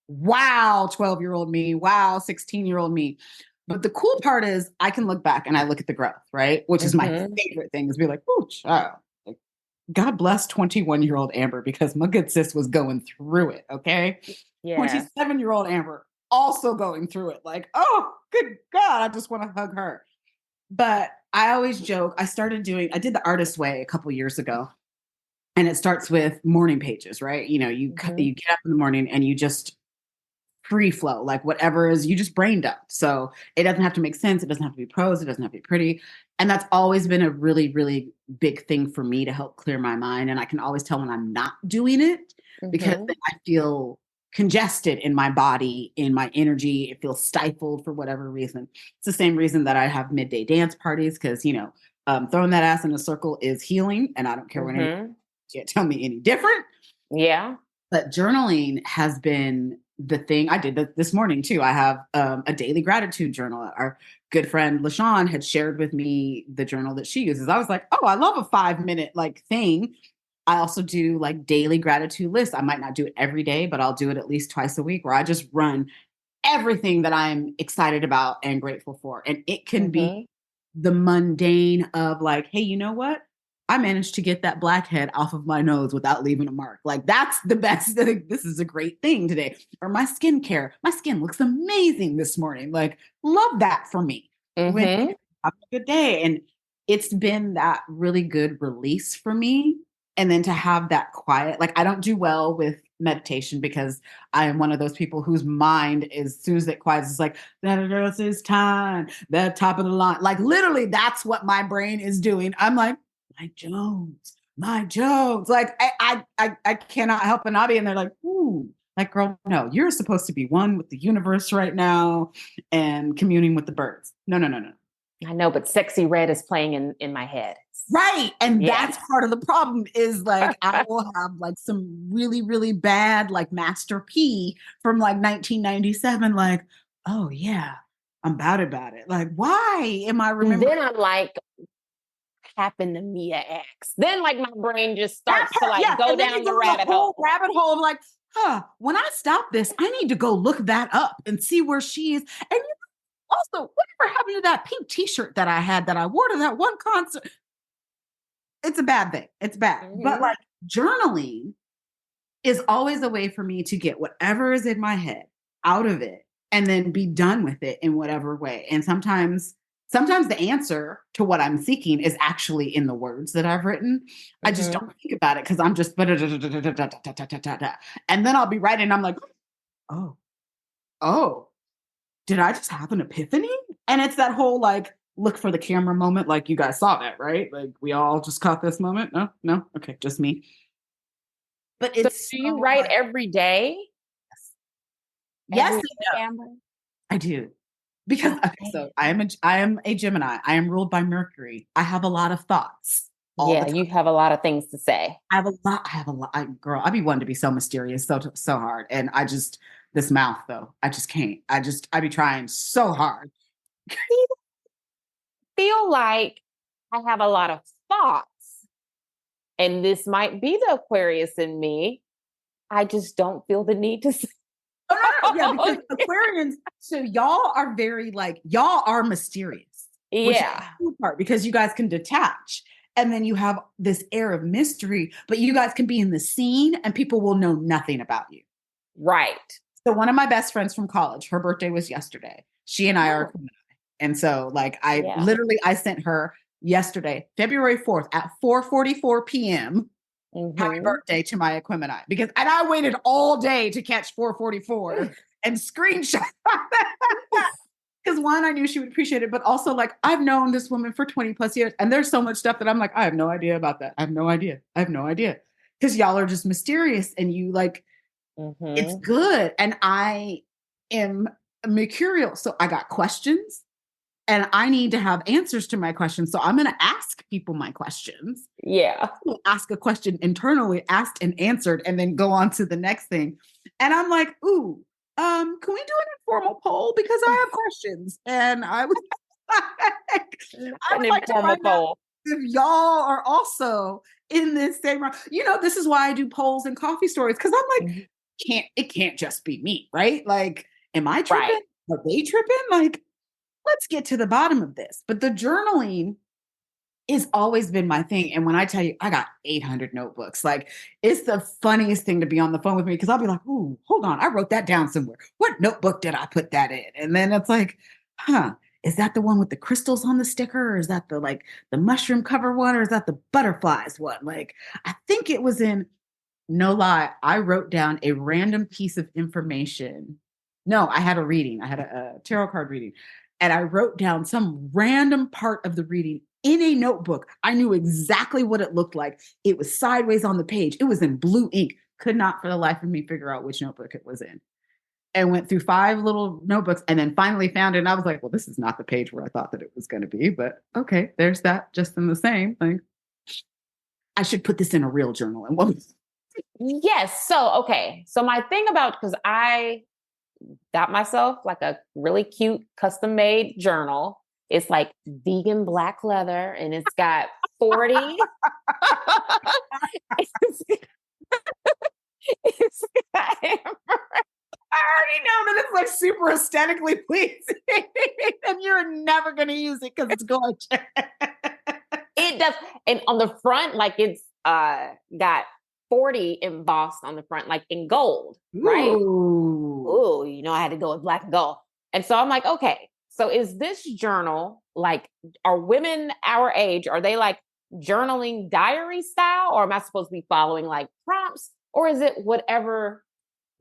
wow, 12-year-old me. Wow, 16-year-old me. But the cool part is I can look back and I look at the growth, right? Which is my favorite thing is be like, oh, child. Like, God bless 21-year-old Amber because my good sis was going through it. Okay. Yeah. 27-year-old Amber also going through it. Like, oh, good God, I just want to hug her. But I always joke, I did the artist way a couple years ago. And it starts with morning pages, right? You get up in the morning and you just free flow, like whatever is, you just brain dump. So it doesn't have to make sense. It doesn't have to be prose. It doesn't have to be pretty. And that's always been a really, really big thing for me to help clear my mind. And I can always tell when I'm not doing it because then I feel congested in my body, in my energy. It feels stifled for whatever reason. It's the same reason that I have midday dance parties because, throwing that ass in a circle is healing. And I don't care what anyone can't tell me any different. Yeah. But journaling has been the thing. I did this morning too. I have a daily gratitude journal. Our good friend LaShawn had shared with me the journal that she uses. I was like, oh, I love a 5-minute like thing. I also do like daily gratitude lists. I might not do it every day, but I'll do it at least twice a week where I just run everything that I'm excited about and grateful for. And it can be the mundane of like, hey, you know what? I managed to get that blackhead off of my nose without leaving a mark. Like that's the best. This is a great thing today. Or my skincare. My skin looks amazing this morning. Like love that for me. When Mm-hmm. have a good day. And it's been that really good release for me. And then to have that quiet, like I don't do well with meditation because I am one of those people whose mind is, as soon as it quiets, it's like, that girl's is time, the top of the line. Like literally, that's what my brain is doing. I'm like, my Jones. Like I cannot help but not be. And they're like, ooh, like, girl, no, you're supposed to be one with the universe right now and communing with the birds. No, no, no, no. I know, but Sexy Red is playing in my head. Right. And Yes. that's part of the problem is like I will have like some really, really bad like Master P from like 1997. Like, oh yeah, I'm about it. Like, why am I And remembering then I'm like, happened to Mia X. Then like my brain just that starts to part? like Yeah. go And then down you the go in rabbit a whole hole. rabbit hole of like, when I stop this, I need to go look that up and see where she is. And also, whatever happened to that pink t-shirt that I had that I wore to that one concert? It's a bad thing. It's bad. Mm-hmm. But like journaling is always a way for me to get whatever is in my head out of it and then be done with it in whatever way. And sometimes the answer to what I'm seeking is actually in the words that I've written. I just don't think about it because I'm just and then I'll be writing and I'm like, oh, did I just have an epiphany? And it's that whole like look for the camera moment. Like you guys saw that, right? Like we all just caught this moment. No, okay, just me. But So it's do you write every day? yes, Every day, Amber? I do. Because okay, so I am a Gemini. I am ruled by Mercury. I have a lot of thoughts all the time. You have a lot of things to say. I have a lot. Girl, I be wanting to be so mysterious, so hard. And I just this mouth though, I just can't. I be trying so hard. Feel like I have a lot of thoughts. And this might be the Aquarius in me. I just don't feel the need to say. Oh, no. Yeah, because Aquarians, so y'all are very like, y'all are mysterious. Which is the cool part because you guys can detach. And then you have this air of mystery, but you guys can be in the scene and people will know nothing about you. Right. So one of my best friends from college, her birthday was yesterday. She and I are Gemini. And so like I sent her yesterday, February 4th at 4:44 p.m. Happy birthday to my Aquemini because and I waited all day to catch 4:44 and screenshot because one, I knew she would appreciate it, but also like I've known this woman for 20 plus years and there's so much stuff that I'm like, I have no idea about that. I have no idea because y'all are just mysterious and you like, it's good. And I am mercurial. So I got questions and I need to have answers to my questions. So I'm going to ask people my questions. Yeah. Ask a question internally, asked and answered, and then go on to the next thing. And I'm like, ooh, can we do an informal poll? Because I have questions. And I was like, to find out if y'all are also in this same round. You know, this is why I do polls and coffee stories. Cause I'm like, it can't just be me, right? Like, am I tripping? Right. Are they tripping? Like, let's get to the bottom of this. But the journaling has always been my thing. And when I tell you, I got 800 notebooks, like it's the funniest thing to be on the phone with me because I'll be like, ooh, hold on. I wrote that down somewhere. What notebook did I put that in? And then it's like, is that the one with the crystals on the sticker? Or is that the mushroom cover one? Or is that the butterflies one? Like, I think it was in, no lie, I wrote down a random piece of information. No, I had a reading. I had a tarot card reading. And I wrote down some random part of the reading in a notebook. I knew exactly what it looked like. It was sideways on the page. It was in blue ink. Could not for the life of me figure out which notebook it was in. And went through 5 little notebooks and then finally found it. And I was like, well, this is not the page where I thought that it was going to be. But okay, there's that just in the same thing. I should put this in a real journal. And what? Yes. So, okay. So my thing about, because I got myself like a really cute custom made journal. It's like vegan black leather and it's got 40. it's got I already know that it's like super aesthetically pleasing and you're never going to use it because it's gorgeous. It does. And on the front, like it's got 40 embossed on the front, like in gold, right? Ooh. Ooh, I had to go with black and gold. And so I'm like, okay, so is this journal like, are women our age, are they like journaling diary style, or am I supposed to be following like prompts, or is it whatever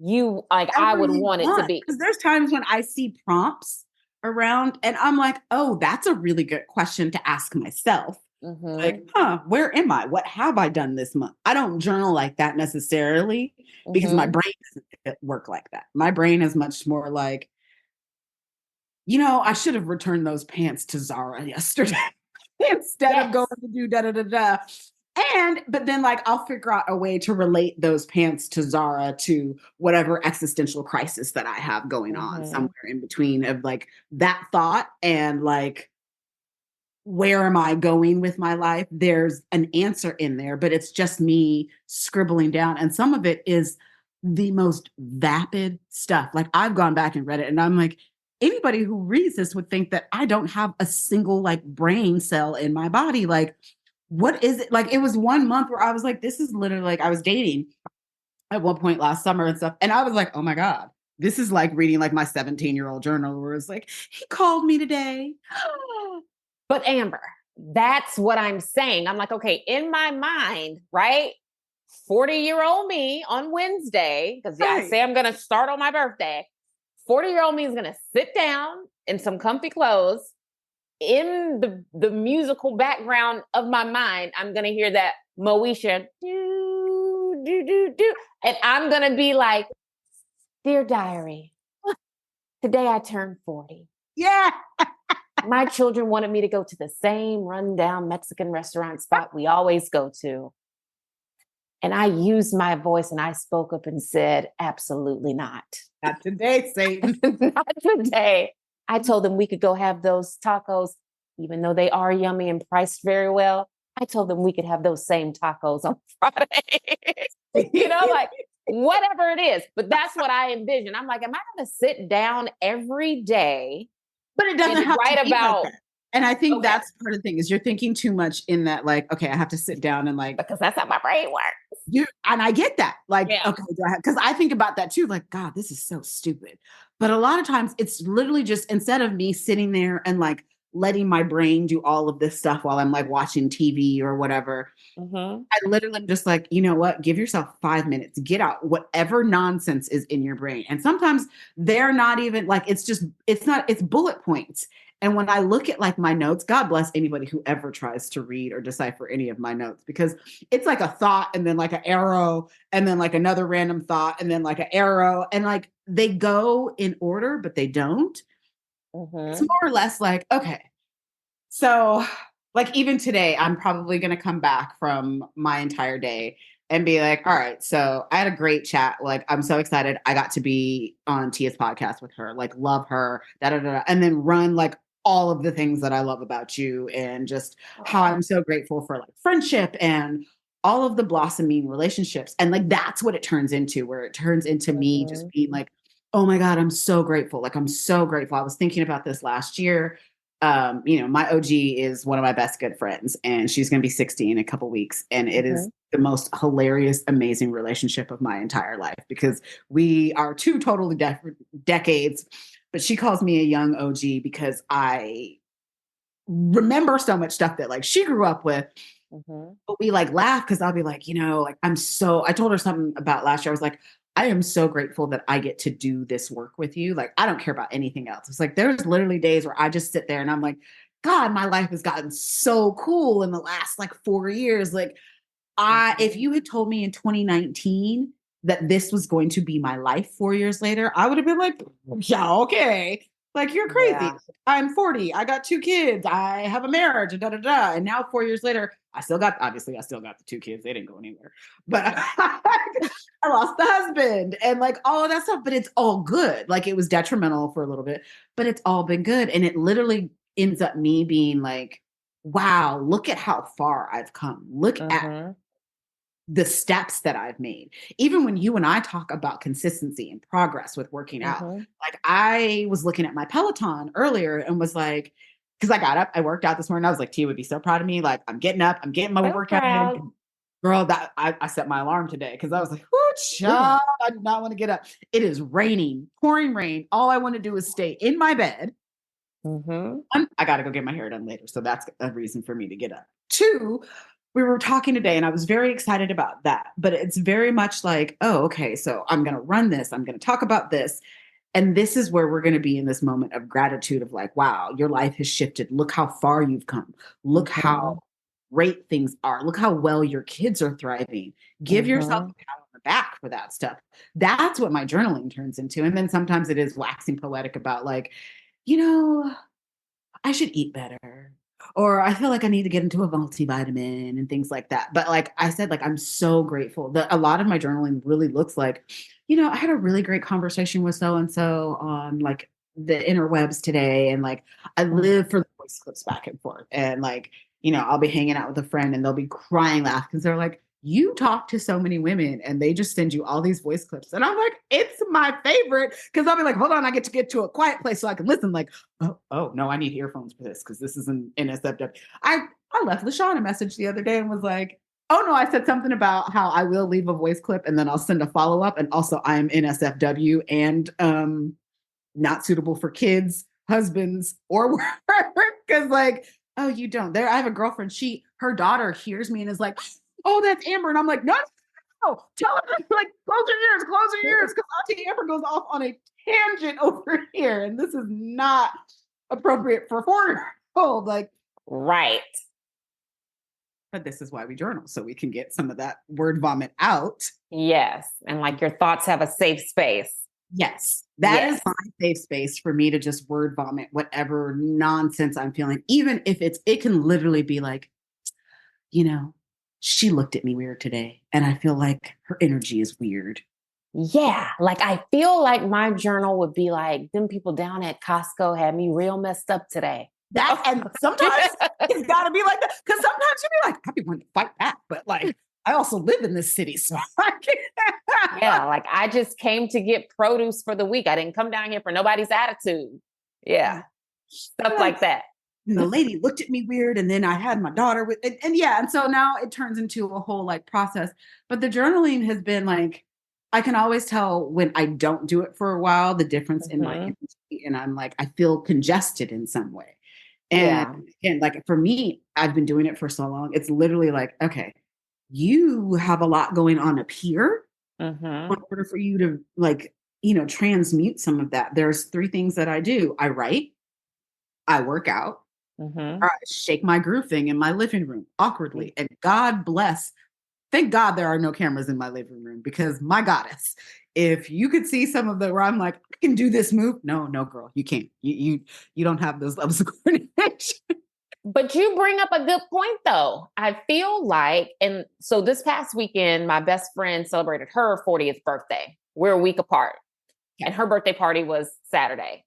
you like I would want it to be? Because there's times when I see prompts around and I'm like, oh, that's a really good question to ask myself. Like, where am I? What have I done this month? I don't journal like that necessarily because my brain doesn't work like that. My brain is much more like, I should have returned those pants to Zara yesterday instead of going to do da da da da. But then like I'll figure out a way to relate those pants to Zara to whatever existential crisis that I have going on somewhere in between of like that thought and like, where am I going with my life? There's an answer in there, but it's just me scribbling down. And some of it is the most vapid stuff. Like I've gone back and read it and I'm like, anybody who reads this would think that I don't have a single like brain cell in my body. Like, what is it? Like, it was 1 month where I was like, this is literally like I was dating at one point last summer and stuff. And I was like, oh my God, this is like reading like my 17-year-old journal where it's like, he called me today. But Amber, that's what I'm saying. I'm like, okay, in my mind, right? 40-year-old me on Wednesday, because I say I'm going to start on my birthday. 40-year-old me is going to sit down in some comfy clothes. In the musical background of my mind, I'm going to hear that Moesha, do, do, do, do. And I'm going to be like, dear diary, today I turned 40. Yeah. My children wanted me to go to the same rundown Mexican restaurant spot we always go to. And I used my voice and I spoke up and said, absolutely not. Not today, Satan. Not today. I told them we could go have those tacos, even though they are yummy and priced very well. I told them we could have those same tacos on Friday. Like whatever it is. But that's what I envision. I'm like, am I going to sit down every day? But it doesn't have to be about like that. And I think that's part of the thing is you're thinking too much in that, like, okay, I have to sit down and like, because that's how my brain works. And I get that. Like, okay, because I think about that too. Like, God, this is so stupid. But a lot of times it's literally just instead of me sitting there and like letting my brain do all of this stuff while I'm like watching TV or whatever, I literally am just like, you know what? Give yourself 5 minutes, get out whatever nonsense is in your brain. And sometimes they're not even like, it's bullet points. And when I look at like my notes, God bless anybody who ever tries to read or decipher any of my notes, because it's like a thought and then like an arrow and then like another random thought and then like an arrow and like they go in order, but they don't. It's more or less like, okay, so like even today, I'm probably going to come back from my entire day and be like, all right, so I had a great chat. Like, I'm so excited. I got to be on Tia's podcast with her, like love her, da, da, da, da, and then run like all of the things that I love about you and just how I'm so grateful for like friendship and all of the blossoming relationships. And like, that's what it turns into, where it turns into me just being like, oh my God, I'm so grateful. Like, I'm so grateful. I was thinking about this last year. My OG is one of my best good friends and she's going to be 60 in a couple weeks. And it is the most hilarious, amazing relationship of my entire life because we are two totally different decades, but she calls me a young OG because I remember so much stuff that like she grew up with. But we like laugh because I'll be like, like I told her something about last year. I was like, I am so grateful that I get to do this work with you. Like, I don't care about anything else. It's like, there's literally days where I just sit there and I'm like, God, my life has gotten so cool in the last like 4 years. Like if you had told me in 2019 that this was going to be my life 4 years later, I would have been like, yeah, okay. Like, you're crazy. Yeah. I'm 40. I got 2 kids. I have a marriage and da, da, da. And now 4 years later, I still got the 2 kids. They didn't go anywhere, but I lost the husband and like all of that stuff, but it's all good. Like it was detrimental for a little bit, but it's all been good. And it literally ends up me being like, wow, look at how far I've come. Look at the steps that I've made. Even when you and I talk about consistency and progress with working out, like I was looking at my Peloton earlier and was like, because I got up, I worked out this morning. I was like, Tia would be so proud of me. Like, I'm getting up, I'm getting my So workout proud. in. Girl, that I set my alarm today because I was like, oh, child, I do not want to get up. It is raining, pouring rain. All I want to do is stay in my bed. Mm-hmm. One, I got to go get my hair done later. So that's a reason for me to get up. Two, we were talking today and I was very excited about that. But it's very much like, oh, okay, so I'm going to run this. I'm going to talk about this. And this is where we're going to be in this moment of gratitude of like, wow, your life has shifted. Look how far you've come. Look Mm-hmm. how great things are. Look how well your kids are thriving. Give yourself Mm-hmm. a pat on the back for that stuff. That's what my journaling turns into. And then sometimes it is waxing poetic about like, you know, I should eat better. Or I feel like I need to get into a multivitamin and things like that. But like I said, like I'm so grateful that a lot of my journaling really looks like, I had a really great conversation with so and so on like the interwebs today. And like I live for the voice clips back and forth. And like, I'll be hanging out with a friend and they'll be crying laughing because they're like, you talk to so many women and they just send you all these voice clips. And I'm like, it's my favorite. Cause I'll be like, hold on, I get to get to a quiet place so I can listen. Like, oh no, I need earphones for this because this is an NSFW. I left LaShawn a message the other day and was like, oh no, I said something about how I will leave a voice clip and then I'll send a follow-up. And also I am NSFW and not suitable for kids, husbands, or work. Cause like, oh, you don't. There, I have a girlfriend. Her daughter hears me and is like, oh, that's Amber. And I'm like, no, no, tell her like close your ears, because Auntie Amber goes off on a tangent over here, and this is not appropriate for a 4-year-old. Like, Right. but this is why we journal, so we can get some of that word vomit out. Yes. And like your thoughts have a safe space. Yes, that is my safe space for me to just word vomit whatever nonsense I'm feeling, even if it can literally be like, she looked at me weird today, and I feel like her energy is weird. Yeah. Like I feel like my journal would be like, them people down at Costco had me real messed up today. And sometimes it's got to be like that, because sometimes you'll be like, I'd be wanting to fight back, but like I also live in this city, so I can't. Yeah, like I just came to get produce for the week. I didn't come down here for nobody's attitude. Yeah, stuff like that. And the lady looked at me weird, and then I had my daughter with, and yeah, and so now it turns into a whole like process. But the journaling has been like, I can always tell when I don't do it for a while, the difference in my energy, and I'm like, I feel congested in some way. And like for me, I've been doing it for so long. It's literally like, okay, you have a lot going on up here. In order for you to like, transmute some of that, there's 3 things that I do. I write, I work out, or I shake my groove thing in my living room awkwardly. And God bless, thank God there are no cameras in my living room, because my goddess, if you could see some of the where I'm like, I can do this move. No, girl, you can't. You don't have those levels of coordination. But you bring up a good point, though. I feel like, and so this past weekend, my best friend celebrated her 40th birthday. We're a week apart. Yeah. And her birthday party was Saturday.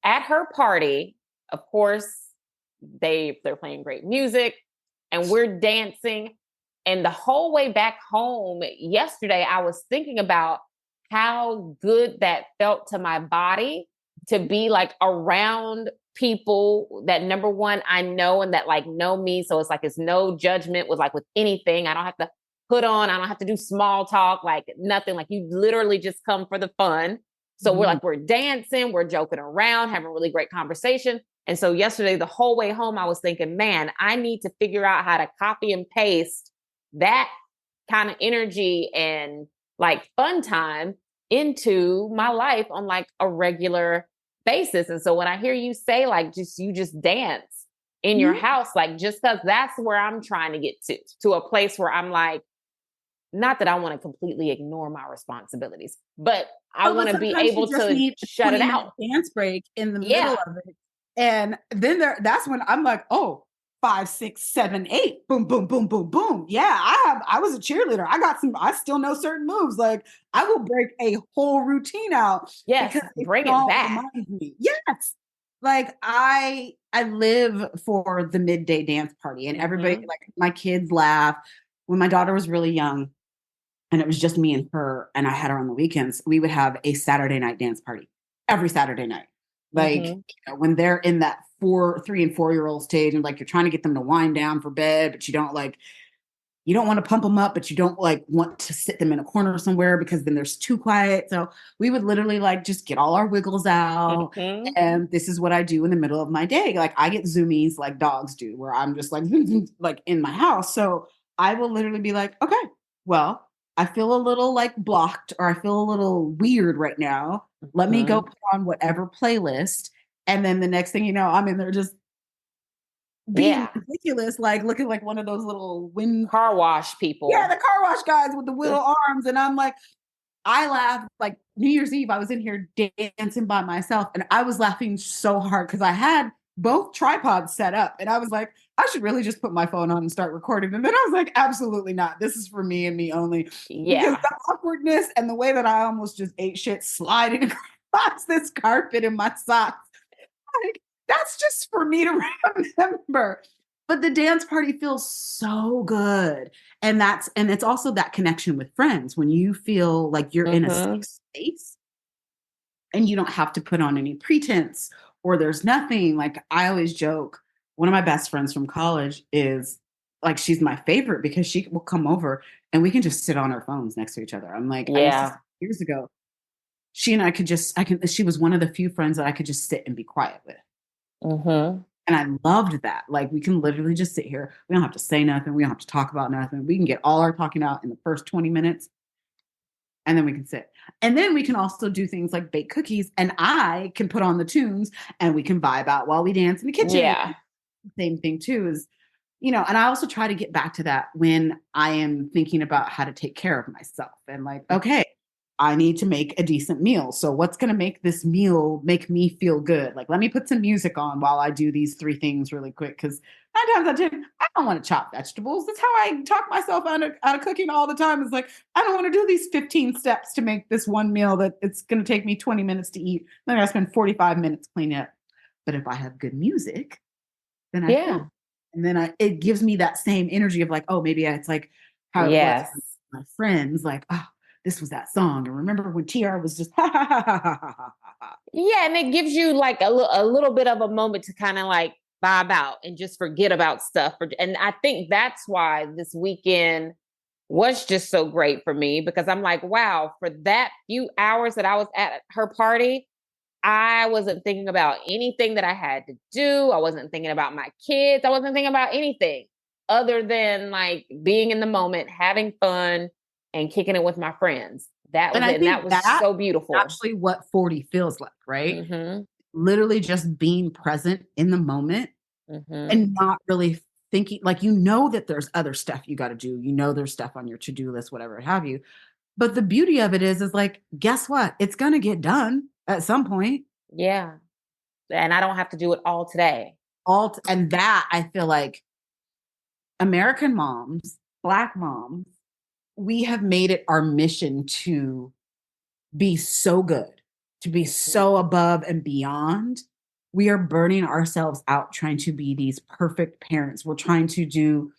At her party, of course, they're playing great music and we're dancing. And the whole way back home yesterday, I was thinking about how good that felt to my body to be like around people that, number one, I know and that like know me. So it's like, it's no judgment with anything. I don't have to put on, I don't have to do small talk, like nothing. Like you literally just come for the fun. So we're dancing, we're joking around, having a really great conversation. And so yesterday, the whole way home, I was thinking, man, I need to figure out how to copy and paste that kind of energy and like fun time into my life on like a regular basis. And so when I hear you say like, you just dance in your house, like just because that's where I'm trying to get to a place where I'm like, not that I want to completely ignore my responsibilities, but I want to be able to shut it out. Dance break in the middle of it. And then that's when I'm like, oh, 5, 6, 7, 8, boom, boom, boom, boom, boom. Yeah, I was a cheerleader. I still know certain moves. Like I will break a whole routine out. Yes, because bring it back. Yes. Like I live for the midday dance party, and everybody, like my kids laugh. When my daughter was really young and it was just me and her, and I had her on the weekends, we would have a Saturday night dance party every Saturday night. Like, when they're in that 3 and 4-year-old stage and like you're trying to get them to wind down for bed, but you don't want to pump them up, but you don't like want to sit them in a corner somewhere because then there's too quiet. So we would literally like just get all our wiggles out. And this is what I do in the middle of my day. Like I get zoomies like dogs do, where I'm just like, like in my house. So I will literally be like, okay, well, I feel a little like blocked or I feel a little weird right now. Let me go put on whatever playlist. And then the next thing you know, I'm in there just being ridiculous, like looking like one of those little wind car wash people. Yeah, the car wash guys with the little arms. And I'm like, I laughed like New Year's Eve. I was in here dancing by myself and I was laughing so hard because I had both tripods set up and I was like, I should really just put my phone on and start recording. And then I was like, absolutely not. This is for me and me only. Yeah. Because the awkwardness and the way that I almost just ate shit sliding across this carpet in my socks. Like, that's just for me to remember. But the dance party feels so good. And it's also that connection with friends when you feel like you're in a safe space and you don't have to put on any pretense or there's nothing. Like I always joke, one of my best friends from college is like, she's my favorite because she will come over and we can just sit on our phones next to each other. I'm like, years ago, she and I she was one of the few friends that I could just sit and be quiet with. And I loved that. Like we can literally just sit here. We don't have to say nothing. We don't have to talk about nothing. We can get all our talking out in the first 20 minutes. And then we can sit. And then we can also do things like bake cookies. And I can put on the tunes and we can vibe out while we dance in the kitchen. Yeah. Same thing too is, and I also try to get back to that when I am thinking about how to take care of myself and like, okay, I need to make a decent meal. So what's going to make this meal make me feel good? Like, let me put some music on while I do these 3 things really quick. Because 9 times out of 10, I don't want to chop vegetables. That's how I talk myself out of cooking all the time. It's like, I don't want to do these 15 steps to make this one meal that it's going to take me 20 minutes to eat. Then I spend 45 minutes cleaning up. But if I have good music, then I feel. And then it gives me that same energy of like, oh, maybe it's like how it was with my friends. Like, oh, this was that song. And remember when TR was just ha ha ha ha ha ha ha. Yeah, and it gives you like a little bit of a moment to kind of like vibe out and just forget about stuff. And I think that's why this weekend was just so great for me because I'm like, wow, for that few hours that I was at her party, I wasn't thinking about anything that I had to do. I wasn't thinking about my kids. I wasn't thinking about anything other than like being in the moment, having fun, and kicking it with my friends. That was it. And that was so beautiful. Actually what 40 feels like, right? Literally just being present in the moment and not really thinking like, that there's other stuff you got to do. There's stuff on your to-do list, whatever have you. But the beauty of it is like, guess what? It's going to get done at some point. Yeah. And I don't have to do it all today. And that I feel like American moms, Black moms, we have made it our mission to be so good, to be so above and beyond. We are burning ourselves out trying to be these perfect parents. We're trying to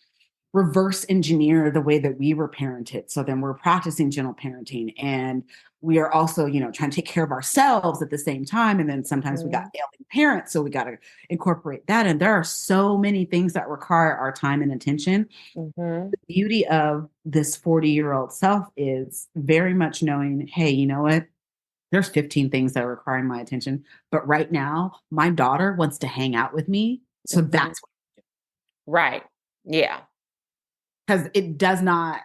reverse engineer the way that we were parented. So then we're practicing gentle parenting and we are also, trying to take care of ourselves at the same time. And then sometimes we got ailing parents. So we got to incorporate that. And there are so many things that require our time and attention. The beauty of this 40-year-old self is very much knowing, hey, you know what? There's 15 things that are requiring my attention. But right now, my daughter wants to hang out with me. So that's what I'm doing. Right. Yeah. Because it does not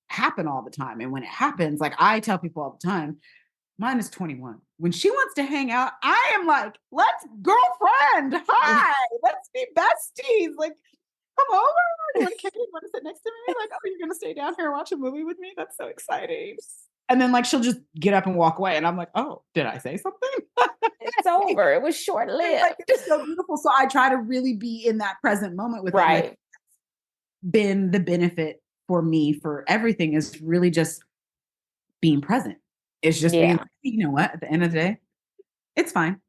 happen all the time. And when it happens, like I tell people all the time, mine is 21. When she wants to hang out, I am like, let's girlfriend. Hi, let's be besties. Like, come over. You want to sit next to me? Like, oh, you're going to stay down here and watch a movie with me? That's so exciting. And then like, she'll just get up and walk away. And I'm like, oh, did I say something? It's over. It was short-lived. Like, it's so beautiful. So I try to really be in that present moment with right. them. Like, been the benefit for me for everything is really just being present. It's just being, you know what, at the end of the day, it's fine.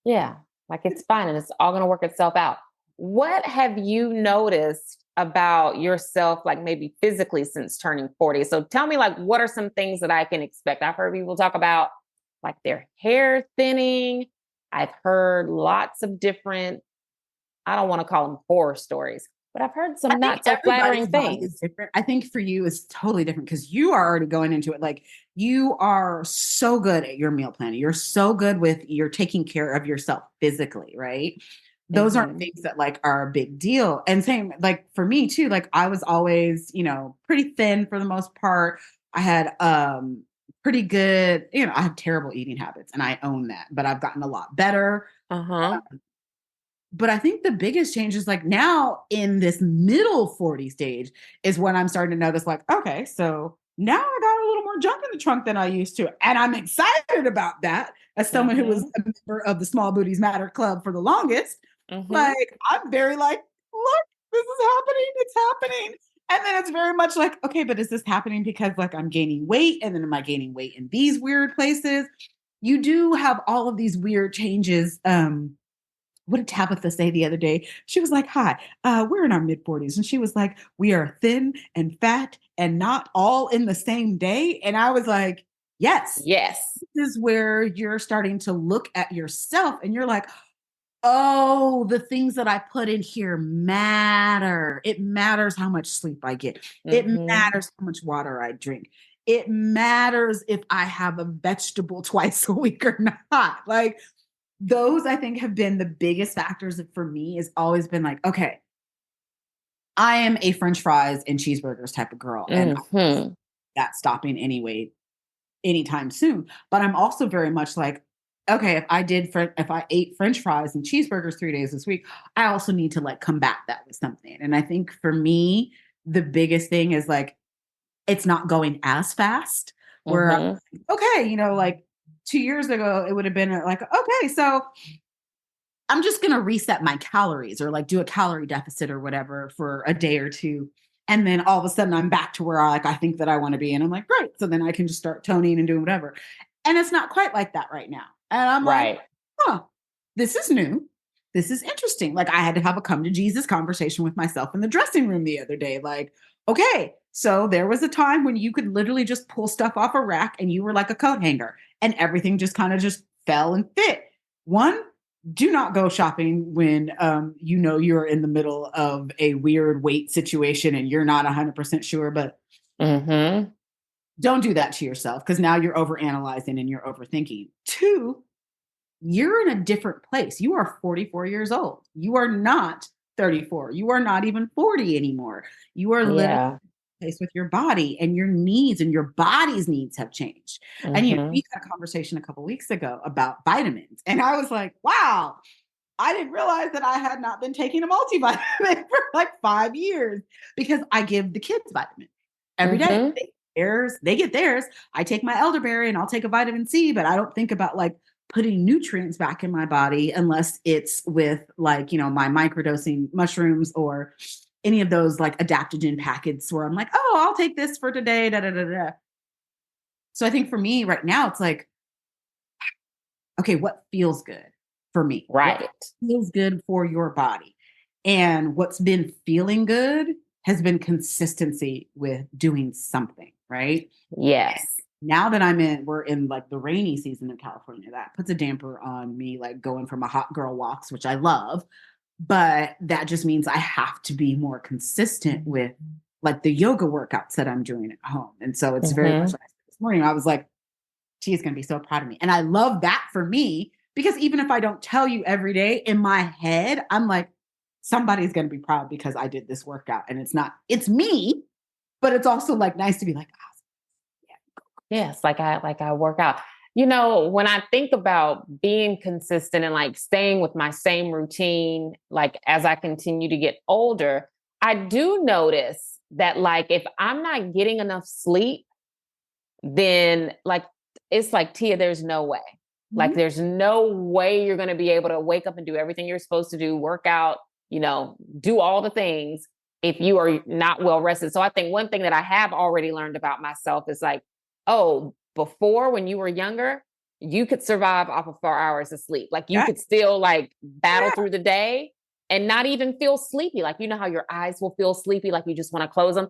Yeah. Like it's fine. And it's all going to work itself out. What have you noticed about yourself, like maybe physically since turning 40? So tell me, like, what are some things that I can expect? I've heard people talk about like their hair thinning. I've heard lots of different, I don't want to call them horror stories, but I've heard I some think not so everybody's flattering body is things. different. I think for you it's totally different because you are already going into it. Like you are so good at your meal planning. You're so good with you're taking care of yourself physically, right? Those aren't Mm-hmm. things that like are a big deal. And same like for me too, like I was always, pretty thin for the most part. I had pretty good, I have terrible eating habits and I own that, but I've gotten a lot better. Uh-huh. But I think the biggest change is like now in this middle 40 stage is when I'm starting to notice, like, okay, so now I got a little more junk in the trunk than I used to. And I'm excited about that as someone who was Mm-hmm. a member of the Small Booties Matter Club for the longest. Mm-hmm. Like, I'm very like, look, this is happening. It's happening. And then it's very much like, okay, but is this happening because like I'm gaining weight? And then am I gaining weight in these weird places? You do have all of these weird changes. What did Tabitha say the other day? She was like, hi, we're in our mid 40s. And she was like, we are thin and fat and not all in the same day. And I was like, yes, Yes. this is where you're starting to look at yourself and you're like, oh, the things that I put in here matter. It matters how much sleep I get. It Mm-hmm. matters how much water I drink. It matters if I have a vegetable twice a week or not. Like, those I think have been the biggest factors for me has always been like, okay, I am a French fries and cheeseburgers type of girl. And I'm Mm-hmm. not stopping anyway anytime soon. But I'm also very much like, okay, if I ate French fries and cheeseburgers 3 days this week, I also need to like combat that with something. And I think for me, the biggest thing is like it's not going as fast. Where I'm Mm-hmm. like, okay, like 2 years ago, it would have been like, okay, so I'm just going to reset my calories or like do a calorie deficit or whatever for a day or two. And then all of a sudden I'm back to where I think that I want to be. And I'm like, great. So then I can just start toning and doing whatever. And it's not quite like that right now. And I'm like, Right. huh, this is new. This is interesting. Like I had to have a come to Jesus conversation with myself in the dressing room the other day. Like, okay, so there was a time when you could literally just pull stuff off a rack and you were like a coat hanger and everything just kind of just fell and fit. One, do not go shopping when you're in the middle of a weird weight situation and you're not 100% sure, but Mm-hmm. don't do that to yourself because now you're overanalyzing and you're overthinking. Two, you're in a different place. You are 44 years old. You are not 34. You are not even 40 anymore. You are literally Yeah. place with your body and your needs and your body's needs have changed. And Mm-hmm. we had a conversation a couple weeks ago about vitamins. And I was like, wow, I didn't realize that I had not been taking a multivitamin for like 5 years because I give the kids vitamin every day. Mm-hmm. They get theirs. I take my elderberry and I'll take a vitamin C, but I don't think about like putting nutrients back in my body unless it's with like, my microdosing mushrooms or any of those like adaptogen packets where I'm like, oh, I'll take this for today. Da, da, da, da. So I think for me right now, it's like, okay, what feels good for me? What Right. feels good for your body? And what's been feeling good has been consistency with doing something, right? Yes. Now that we're in like the rainy season in California, that puts a damper on me, like going for my hot girl walks, which I love. But that just means I have to be more consistent with like the yoga workouts that I'm doing at home. And so it's very much Mm-hmm. like this morning, I was like, she's going to be so proud of me. And I love that for me because even if I don't tell you every day in my head, I'm like, somebody's going to be proud because I did this workout. And it's me, but it's also like nice to be like, oh, Yes, like I work out. You know, when I think about being consistent and like staying with my same routine, like as I continue to get older, I do notice that like if I'm not getting enough sleep, then like it's like Tia, there's no way. Like mhm. there's no way you're going to be able to wake up and do everything you're supposed to do, work out, do all the things if you are not well rested. So I think one thing that I have already learned about myself is like, oh, before when you were younger, you could survive off of 4 hours of sleep. Like you Yeah. could still like battle Yeah. through the day and not even feel sleepy. Like, you know how your eyes will feel sleepy, like you just want to close them.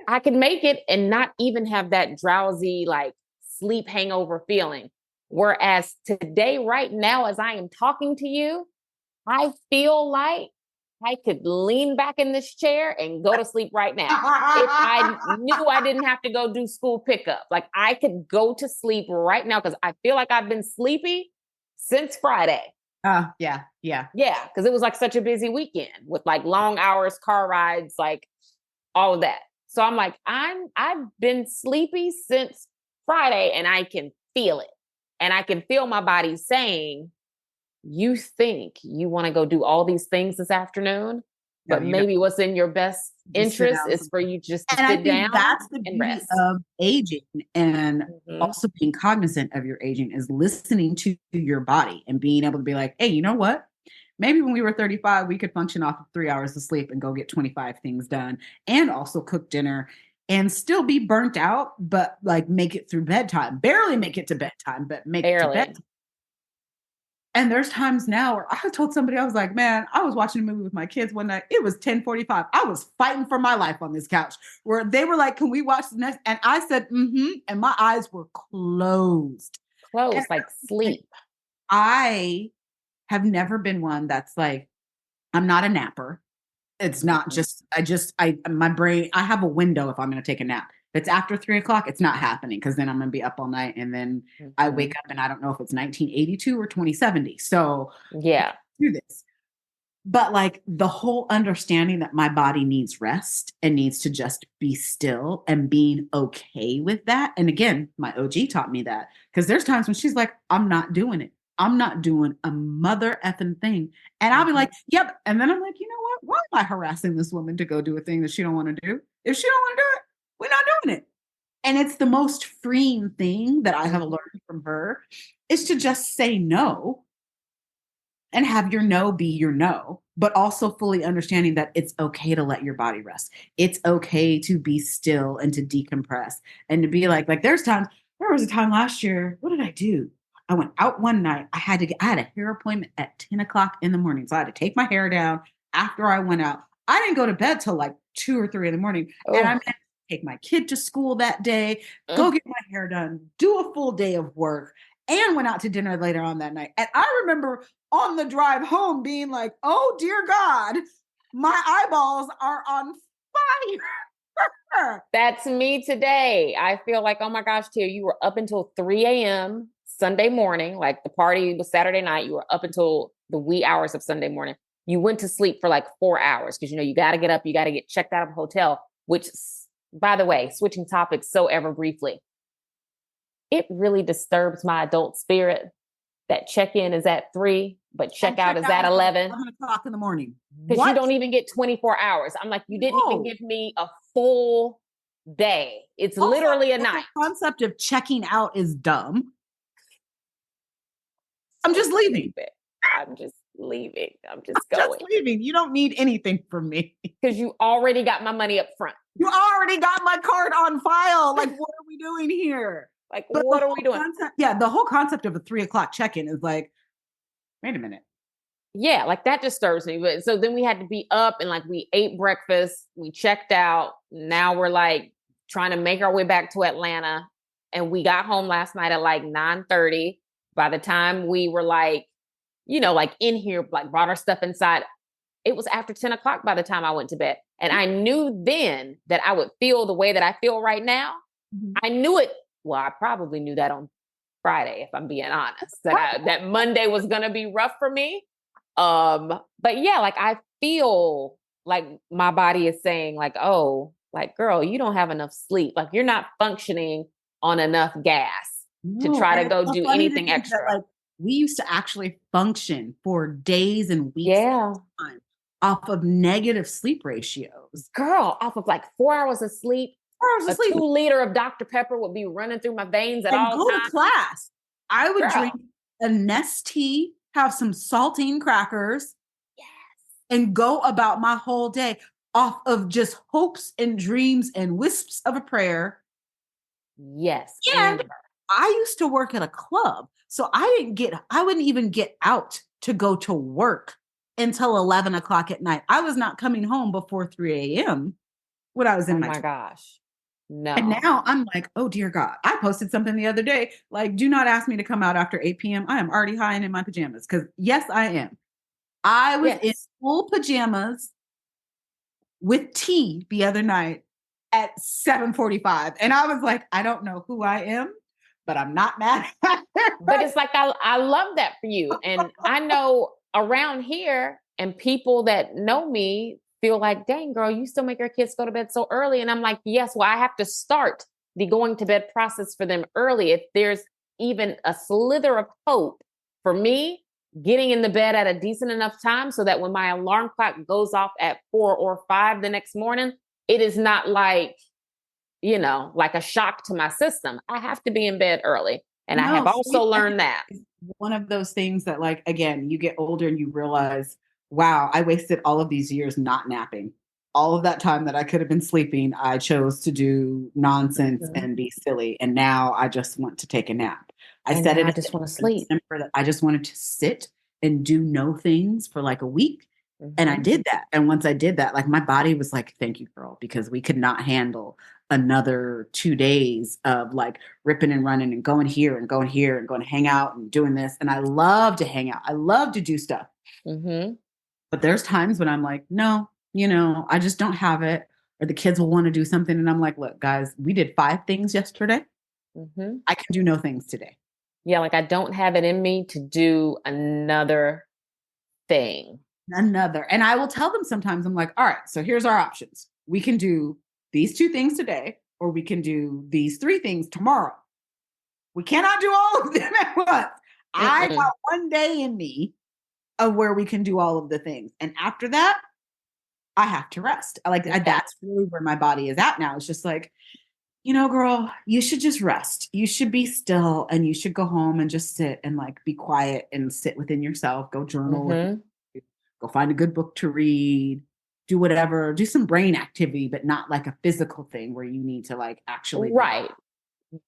I could make it and not even have that drowsy, like sleep hangover feeling. Whereas today, right now, as I am talking to you, I feel like I could lean back in this chair and go to sleep right now. If I knew I didn't have to go do school pickup, like I could go to sleep right now because I feel like I've been sleepy since Friday. Yeah. Yeah, because it was like such a busy weekend with like long hours, car rides, like all of that. So I'm like, I've been sleepy since Friday and I can feel it. And I can feel my body saying, you think you want to go do all these things this afternoon, but maybe what's in your best interest is for you just to sit down that's the and beauty rest. of aging and also being cognizant of your aging is listening to your body and being able to be like, hey, you know what? Maybe when we were 35, we could function off of 3 hours of sleep and go get 25 things done and also cook dinner and still be burnt out, but like make it through bedtime. Barely make it to bedtime, but make it to bedtime. And there's times now where I told somebody, I was like, man, I was watching a movie with my kids one night. It was 10:45. I was fighting for my life on this couch where they were like, can we watch the next? And I said, mm-hmm. And my eyes were closed. Closed, like sleep. I have never been one that's like, I'm not a napper. It's not my brain, I have a window if I'm going to take a nap. If it's after 3:00, it's not happening because then I'm going to be up all night. And then I wake up and I don't know if it's 1982 or 2070. So yeah, do this. But like the whole understanding that my body needs rest and needs to just be still and being okay with that. And again, my OG taught me that because there's times when she's like, I'm not doing it. I'm not doing a mother effing thing. And I'll be like, yep. And then I'm like, you know what? Why am I harassing this woman to go do a thing that she don't want to do? If she don't want to do it, we're not doing it. And it's the most freeing thing that I have learned from her is to just say no and have your no be your no, but also fully understanding that it's okay to let your body rest. It's okay to be still and to decompress and to be like there was a time last year. What did I do? I went out one night. I had a hair appointment at 10:00 in the morning. So I had to take my hair down after I went out. I didn't go to bed till like 2 or 3 in the morning. And I meant to take my kid to school that day, go get my hair done, do a full day of work, and went out to dinner later on that night. And I remember on the drive home being like, oh dear God, my eyeballs are on fire. That's me today. I feel like, oh my gosh, Tia, you were up until 3 a.m. Sunday morning. Like the party was Saturday night. You were up until the wee hours of Sunday morning. You went to sleep for like 4 hours because, you got to get up. You got to get checked out of a hotel, which, by the way, switching topics so ever briefly, it really disturbs my adult spirit that check-in is at 3, but check-out is at 11. 11:00 in the morning. Because you don't even get 24 hours. I'm like, you didn't even give me a full day. It's also, literally a night. The concept of checking out is dumb. I'm just leaving. I'm just leaving. I'm just going. Just leaving. You don't need anything from me. Because you already got my money up front. You already got my card on file. Like, what are we doing here? Like, what are we doing? The whole concept of a 3:00 check-in is like, wait a minute. Yeah, like that disturbs me. But so then we had to be up and like we ate breakfast, we checked out. Now we're like trying to make our way back to Atlanta. And we got home last night at like 9:30. By the time we were like, like in here, like brought our stuff inside, it was after 10:00 by the time I went to bed. And I knew then that I would feel the way that I feel right now. I knew it. Well, I probably knew that on Friday, if I'm being honest, that Monday was going to be rough for me. But yeah, like I feel like my body is saying like, oh, like, girl, you don't have enough sleep. Like you're not functioning on enough gas to try to go do anything extra. That, like, we used to actually function for days and weeks at a time off of negative sleep ratios. Girl, off of like 4 hours of sleep. 4 hours of sleep. 2 liter of Dr. Pepper would be running through my veins at all times. Go to class. I would drink a Nestea, have some saltine crackers, and go about my whole day off of just hopes and dreams and wisps of a prayer. Yes. And I used to work at a club, so I wouldn't even get out to go to work until 11:00 at night. I was not coming home before 3 a.m. when I was in my gosh. And No. now I'm like, oh dear God. I posted something the other day, like, do not ask me to come out after 8 p.m. I am already high and in my pajamas. Because yes, I am. I was in Yes. full pajamas with tea the other night at 7:45. And I was like, I don't know who I am, but I'm not mad at But her. it's like I love that for you. And I know around here and people that know me feel like, dang girl, you still make your kids go to bed so early. And I'm like, yes, well, I have to start the going to bed process for them early. If there's even a slither of hope for me getting in the bed at a decent enough time so that when my alarm clock goes off at 4 or 5 the next morning, it is not like, like a shock to my system. I have to be in bed early. And I have No, also sleep, I learned think, that. is one of those things that, like, again, you get older and you realize, wow, I wasted all of these years not napping. All of that time that I could have been sleeping, I chose to do nonsense Mhm. and be silly. And now I just want to take a nap. I And said now it I in just want to sleep. December that I just wanted to sit and do no things for like a week. And I Hmm. did that. And once I did that, like my body was like, thank you, girl, because we could not handle another 2 days of like ripping and running and going here and going here and going to hang out and doing this. And I love to hang out. I love to do stuff. Hmm. But there's times when I'm like, no, I just don't have it. Or the kids will want to do something. And I'm like, look, guys, we did 5 things yesterday. Hmm. I can do no things today. Yeah, like I don't have it in me to do another thing. Another. And I will tell them sometimes, I'm like, all right, so here's our options. We can do these 2 things today, or we can do these 3 things tomorrow. We cannot do all of them at once. I Mm-mm. got one day in me of where we can do all of the things. And after that, I have to rest. Yeah. That's really where my body is at now. It's just like, girl, you should just rest. You should be still and you should go home and just sit and like be quiet and sit within yourself. Go journal if Hmm. you go find a good book to read. Do whatever, do some brain activity, but not like a physical thing where you need to like actually be. Right.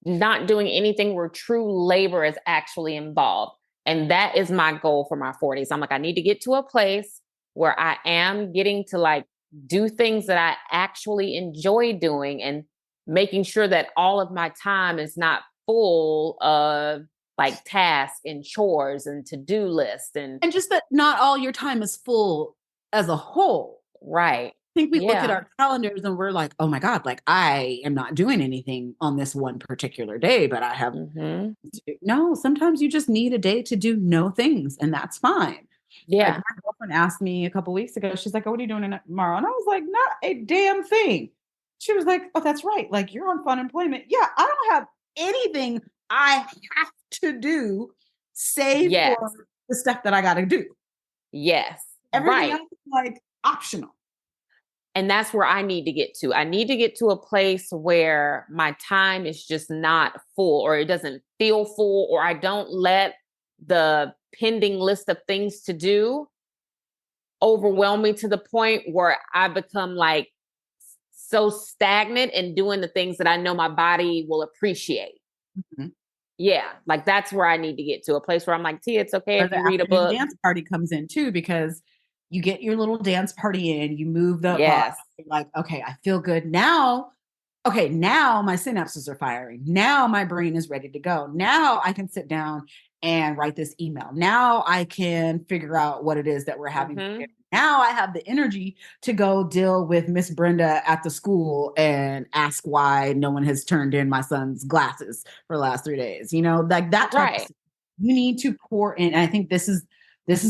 Not doing anything where true labor is actually involved. And that is my goal for my 40s. I'm like, I need to get to a place where I am getting to like do things that I actually enjoy doing and making sure that all of my time is not full of like tasks and chores and to-do lists and And just that not all your time is full as a whole. right. I think we look at Yeah. our calendars and we're like, oh my God, like I am not doing anything on this one particular day, but I have Hmm. no, sometimes you just need a day to do no things, and that's fine. Like Yeah. my girlfriend asked me a couple weeks ago, she's like, oh, what are you doing tomorrow? And I was like, not a damn thing. She was like, oh, that's right. Like you're on fun employment. Yeah, I don't have anything I have to do save Yes. for the stuff that I got to do. Yes. Everything Right. else is like optional. And that's where I need to get to. I need to get to a place where my time is just not full or it doesn't feel full, or I don't let the pending list of things to do overwhelm me to the point where I become like so stagnant in doing the things that I know my body will appreciate. Mhm. Yeah, like that's where I need to get to a place where I'm like, Tia, it's okay Where if the you read a afternoon book. dance party comes in too, because you get your little dance party in, you move the body, Yes. you're like, okay, I feel good now. Okay, now my synapses are firing. Now my brain is ready to go. Now I can sit down and write this email. Now I can figure out what it is that we're having. Hmm. Now I have the energy to go deal with Miss Brenda at the school and ask why no one has turned in my son's glasses for the last 3 days. Like that type of Right. stuff. You need to pour in. And I think this is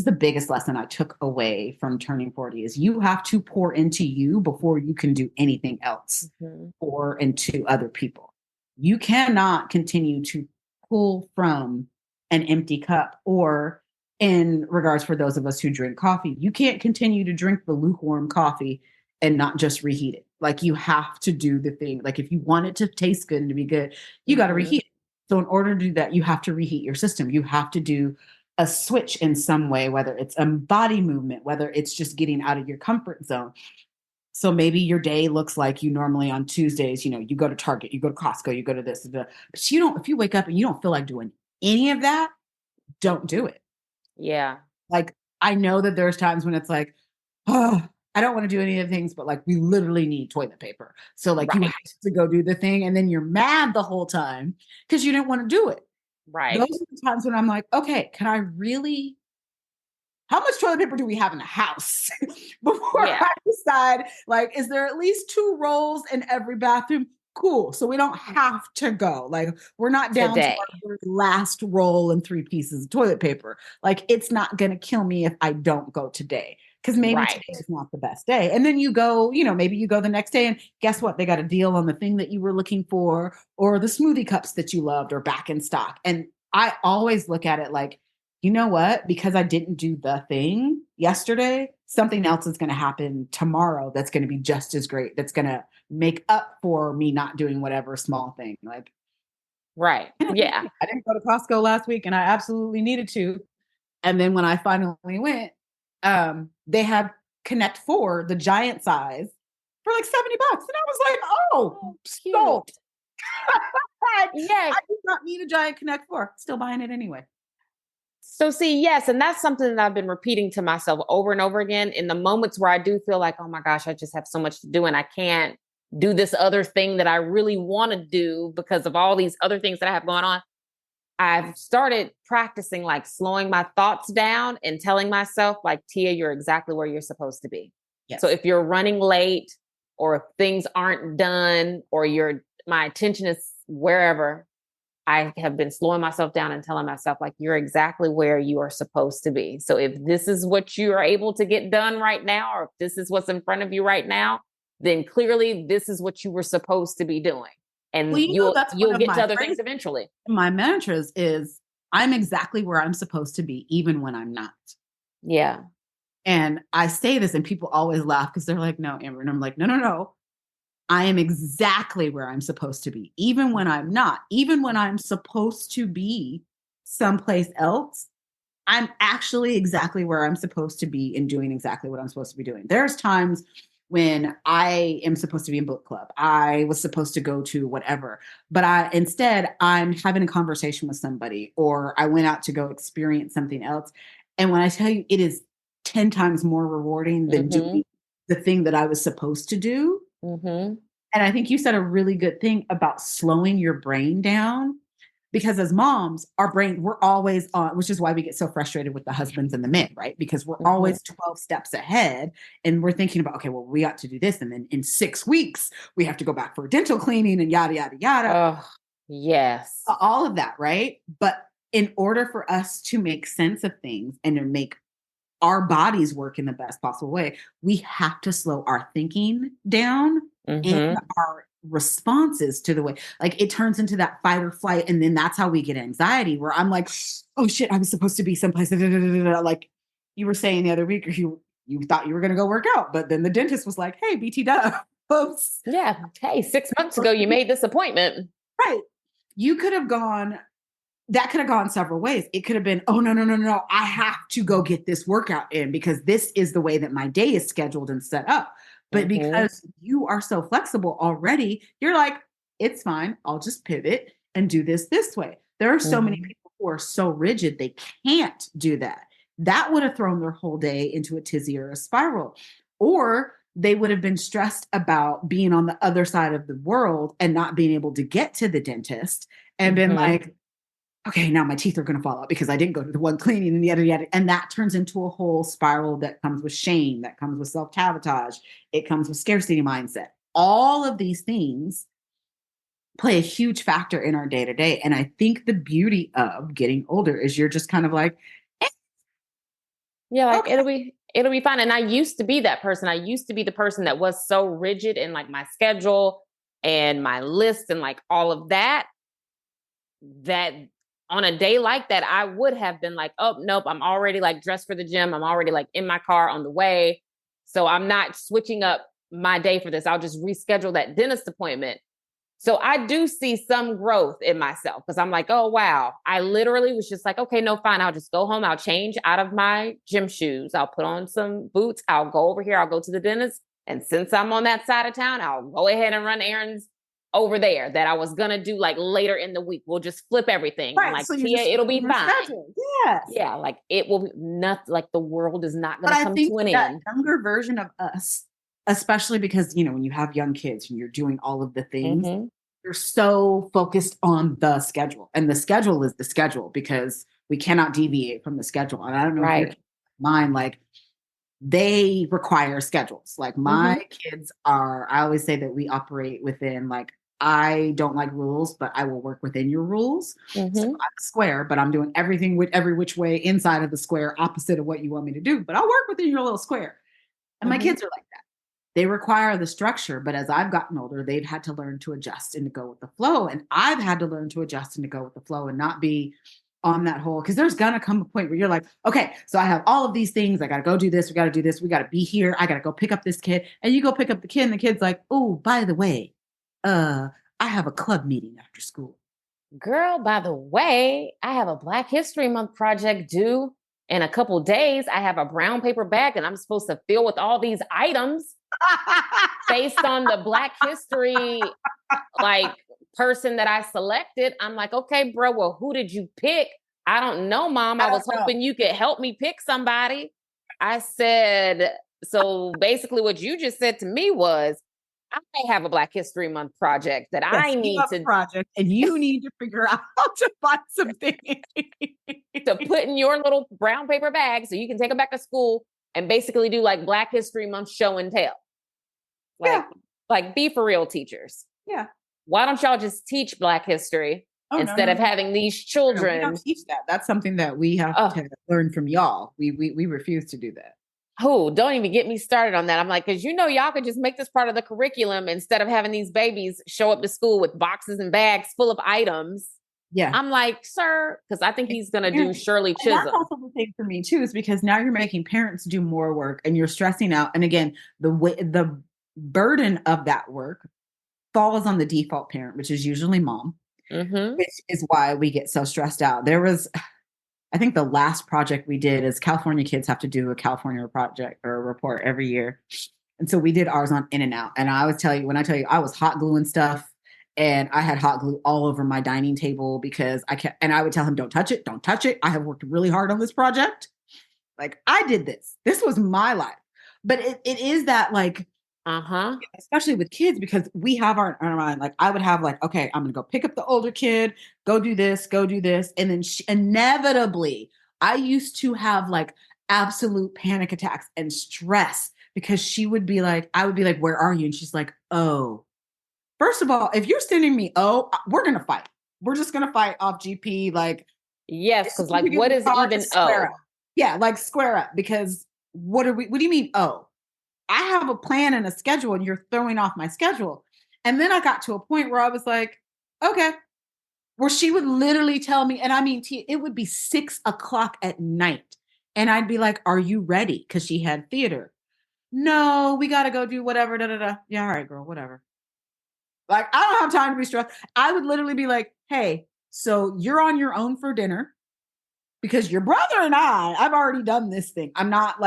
the biggest lesson I took away from turning 40 is you have to pour into you before you can do anything else Hmm. pour into other people. You cannot continue to pull from an empty cup, or in regards for those of us who drink coffee, you can't continue to drink the lukewarm coffee and not just reheat it. Like you have to do the thing. Like if you want it to taste good and to be good, you got to Hmm. reheat it. So in order to do that, you have to reheat your system. You have to do a switch in some way, whether it's a body movement, whether it's just getting out of your comfort zone. So maybe your day looks like you normally on Tuesdays, you go to Target, you go to Costco, you go to this, but if you wake up and you don't feel like doing any of that, don't do it. Yeah. Like I know that there's times when it's like, oh, I don't want to do any of the things, but like we literally need toilet paper. So like you Right. have to go do the thing and then you're mad the whole time because you didn't want to do it. Those Right. are the times when I'm like, okay, can I really, how much toilet paper do we have in the house before Yeah. I decide, like, is there at least 2 rolls in every bathroom? Cool. So we don't have to go. Like, we're not down to Today. our last roll and 3 pieces of toilet paper. Like, it's not going to kill me if I don't go today. Because maybe Right. today is not the best day. And then you go, maybe you go the next day and guess what? They got a deal on the thing that you were looking for, or the smoothie cups that you loved are back in stock. And I always look at it like, you know what? Because I didn't do the thing yesterday, something else is going to happen tomorrow that's going to be just as great. That's going to make up for me not doing whatever small thing. Like, Right. Yeah. I didn't go to Costco last week and I absolutely needed to. And then when I finally went, they had Connect Four, the giant size, for like $70. And I was like, oh, Cute. sold. I Yeah. did not need a giant Connect Four. Still buying it anyway. So see, yes, and that's something that I've been repeating to myself over and over again in the moments where I do feel like, oh my gosh, I just have so much to do and I can't do this other thing that I really want to do because of all these other things that I have going on. I've started practicing like slowing my thoughts down and telling myself like, Tia, you're exactly where you're supposed to be. Yes. So if you're running late or if things aren't done or my attention is wherever, I have been slowing myself down and telling myself, like, you're exactly where you are supposed to be. So if this is what you are able to get done right now, or if this is what's in front of you right now, then clearly this is what you were supposed to be doing. And Well, that's one you'll of get to my other things phrases. eventually. My mantras is I'm exactly where I'm supposed to be, even when I'm not. Yeah. And I say this and people always laugh because they're like, no, Amber. And I'm like, no, no, no. I am exactly where I'm supposed to be, even when I'm not, even when I'm supposed to be someplace else. I'm actually exactly where I'm supposed to be and doing exactly what I'm supposed to be doing. There's times when I am supposed to be in book club. I was supposed to go to whatever, but I'm having a conversation with somebody or I went out to go experience something else. And when I tell you it is 10 times more rewarding than doing the thing that I was supposed to do. Mm-hmm. And I think you said a really good thing about slowing your brain down because as moms, we're always on, which is why we get so frustrated with the husbands and the men, right? Because we're always 12 steps ahead and we're thinking about, okay, well, we got to do this. And then in 6 weeks, we have to go back for dental cleaning and yada, yada, yada. Oh, yes. All of that, right? But in order for us to make sense of things and to make our bodies work in the best possible way, we have to slow our thinking down and our responses to the way, like it turns into that fight or flight. And then that's how we get anxiety where I'm like, oh shit, I was supposed to be someplace. Like you were saying the other week, or you thought you were going to go work out, but then the dentist was like, hey, BT dub. Oops. Yeah. Hey, 6 months ago, you made this appointment. Right. That could have gone several ways. It could have been, oh, no, no, no, no. I have to go get this workout in because this is the way that my day is scheduled and set up. But because you are so flexible already, you're like, it's fine. I'll just pivot and do this way. There are so many people who are so rigid, they can't do that. That would have thrown their whole day into a tizzy or a spiral. Or they would have been stressed about being on the other side of the world and not being able to get to the dentist and been like, okay, now my teeth are going to fall out because I didn't go to the one cleaning and yada, yada. And that turns into a whole spiral that comes with shame, that comes with self-sabotage. It comes with scarcity mindset. All of these things play a huge factor in our day-to-day. And I think the beauty of getting older is you're just kind of like, yeah, like it'll be fine. And I used to be that person. I used to be the person that was so rigid in like my schedule and my list and like all of that on a day like that, I would have been like, oh, nope, I'm already like dressed for the gym. I'm already like in my car on the way. So I'm not switching up my day for this. I'll just reschedule that dentist appointment. So I do see some growth in myself because I'm like, oh, wow. I literally was just like, okay, no, fine. I'll just go home. I'll change out of my gym shoes. I'll put on some boots. I'll go over here. I'll go to the dentist. And since I'm on that side of town, I'll go ahead and run errands over there that I was gonna do like later in the week. We'll just flip everything. I'm Right. like, So you're Tia, just it'll be fine. schedule. Yes. Yeah, like it will not like the world is not But gonna I come think to an that end. younger version of us, especially because, when you have young kids and you're doing all of the things, Mm-hmm. you're so focused on the schedule. And the schedule is the schedule because we cannot deviate from the schedule. And I don't know if you're Right. mine, like they require schedules. Like Mm-hmm. my kids are, I always say that we operate within like, I don't like rules, but I will work within your rules. So Mm-hmm. I'm a square, but I'm doing everything with every which way inside of the square, opposite of what you want me to do. But I'll work within your little square. And my Mm-hmm. kids are like that. They require the structure, but as I've gotten older, they've had to learn to adjust and to go with the flow. And I've had to learn to adjust and to go with the flow and not be on that whole, because there's gonna come a point where you're like, okay, so I have all of these things. I gotta go do this, we gotta do this, we gotta be here, I gotta go pick up this kid. And you go pick up the kid, and the kid's like, oh, by the way, I have a club meeting after school. Girl, by the way, I have a Black History Month project due in a couple days. I have a brown paper bag and I'm supposed to fill with all these items based on the Black History like person that I selected. I'm like, okay, bro, well, who did you pick? I don't know, mom. I was hoping you could help me pick somebody. I said, so basically what you just said to me was, I have a Black History Month project that Yes, I need to project, and you need to figure out how to find something to put in your little brown paper bag so you can take them back to school and basically do like Black History Month show and tell. Like, like be for real, teachers. Yeah. Why don't y'all just teach Black history instead of having these children? We don't teach that. That's something that we have to learn from y'all. We refuse to do that. Oh, don't even get me started on that. I'm like, because y'all could just make this part of the curriculum instead of having these babies show up to school with boxes and bags full of items. Yeah. I'm like, sir, because I think he's going to do Shirley Chisholm. That's also the thing for me too, is because now you're making parents do more work and you're stressing out. And again, the burden of that work falls on the default parent, which is usually mom, which is why we get so stressed out. There was, I think the last project we did is California kids have to do a California project or a report every year. And so we did ours on In-N-Out. And I would tell you, when I tell you I was hot gluing stuff and I had hot glue all over my dining table because I would tell him, don't touch it. Don't touch it. I have worked really hard on this project. Like I did this. This was my life. But it is that like, especially with kids, because we have our mind. Like I would have like, okay, I'm gonna go pick up the older kid, go do this, and then inevitably, I used to have like absolute panic attacks and stress because I would be like, where are you? And she's like, oh, first of all, if you're sending me, we're gonna fight. We're just gonna fight off GP. Like, yes, because like, what is even Yeah, like square up because what do you mean? I have a plan and a schedule and you're throwing off my schedule. And then I got to a point where I was like, okay, where she would literally tell me, and I mean, it would be 6:00 at night. And I'd be like, are you ready? Because she had theater. No, we got to go do whatever. Da, da, da. Yeah, all right, girl, whatever. Like, I don't have time to be stressed. I would literally be like, hey, so you're on your own for dinner because your brother and I've already done this thing. I'm not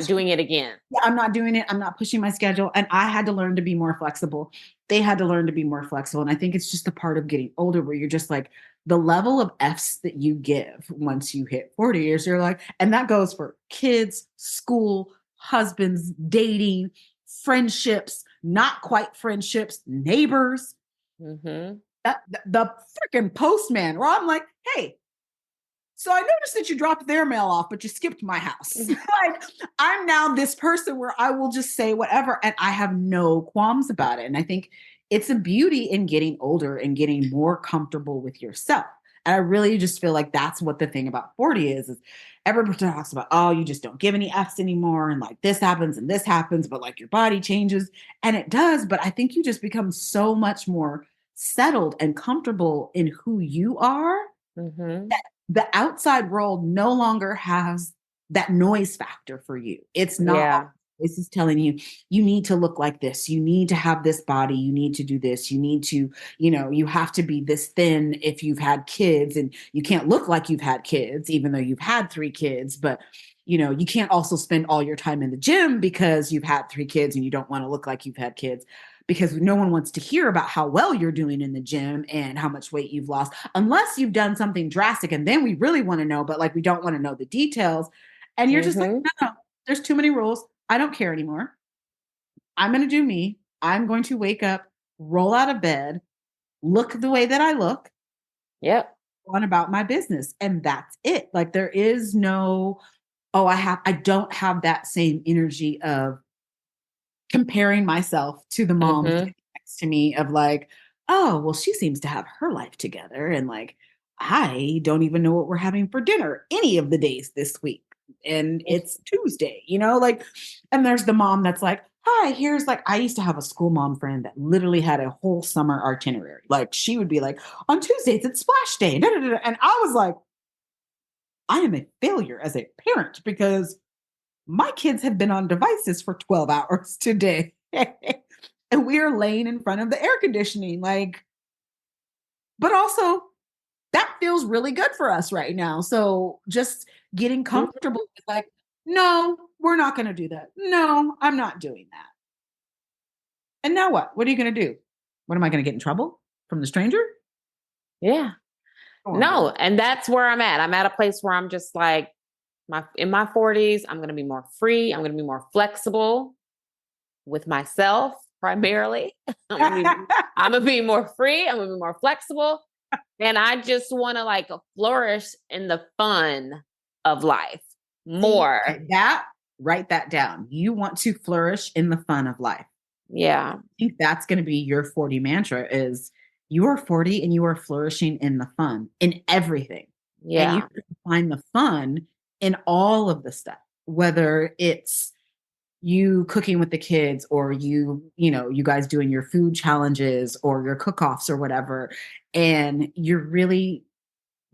doing it again. I'm not doing it. I'm not pushing my schedule. And I had to learn to be more flexible. They had to learn to be more flexible. And I think it's just a part of getting older where you're just like the level of F's that you give once you hit 40 years, you're like, and that goes for kids, school, husbands, dating, friendships, not quite friendships, neighbors. The freaking postman where I'm like, hey, so I noticed that you dropped their mail off, but you skipped my house. Like, I'm now this person where I will just say whatever, and I have no qualms about it. And I think it's a beauty in getting older and getting more comfortable with yourself. And I really just feel like that's what the thing about 40 is everybody talks about, oh, you just don't give any F's anymore. And like this happens and this happens, but like your body changes. And it does. But I think you just become so much more settled and comfortable in who you are that the outside world no longer has that noise factor for you. It's not, this is telling you, you need to look like this. You need to have this body. You need to do this. You need to, you have to be this thin if you've had kids, and you can't look like you've had kids, even though you've had 3 kids, but you can't also spend all your time in the gym because you've had 3 kids and you don't want to look like you've had kids. because no one wants to hear about how well you're doing in the gym and how much weight you've lost, unless you've done something drastic. And then we really want to know, but like, we don't want to know the details. And you're just like, Mm-hmm. no, there's too many rules. I don't care anymore. I'm going to do me. I'm going to wake up, roll out of bed, look the way that I look, Yep. on about my business. And that's it. Like, there is no, oh, I don't have that same energy of comparing myself to the mom Mm-hmm. sitting next to me of like, oh, well, she seems to have her life together. And like, I don't even know what we're having for dinner any of the days this week. And it's Tuesday, like, and there's the mom that's like, hi, here's like, I used to have a school mom friend that literally had a whole summer itinerary. Like, she would be like, on Tuesdays, it's splash day. Da, da, da. And I was like, I am a failure as a parent because my kids have been on devices for 12 hours today. And we are laying in front of the air conditioning. Like, but also that feels really good for us right now. So just getting Mm-hmm. comfortable with like, no, we're not going to do that. No, I'm not doing that. And now what? What are you going to do? What am I going to get in trouble from the stranger? Yeah. Go on, No, girl. and that's where I'm at. I'm at a place where I'm just like in my 40s, I'm going to be more free, I'm going to be more flexible with myself primarily. I'm going to be more free, I'm going to be more flexible, and I just want to like flourish in the fun of life See, more. write that down. You want to flourish in the fun of life. Yeah. I think that's going to be your 40 mantra is you are 40 and you are flourishing in the fun in everything. And you Yeah. find the fun in all of the stuff, whether it's you cooking with the kids or you guys doing your food challenges or your cook-offs or whatever. And you're really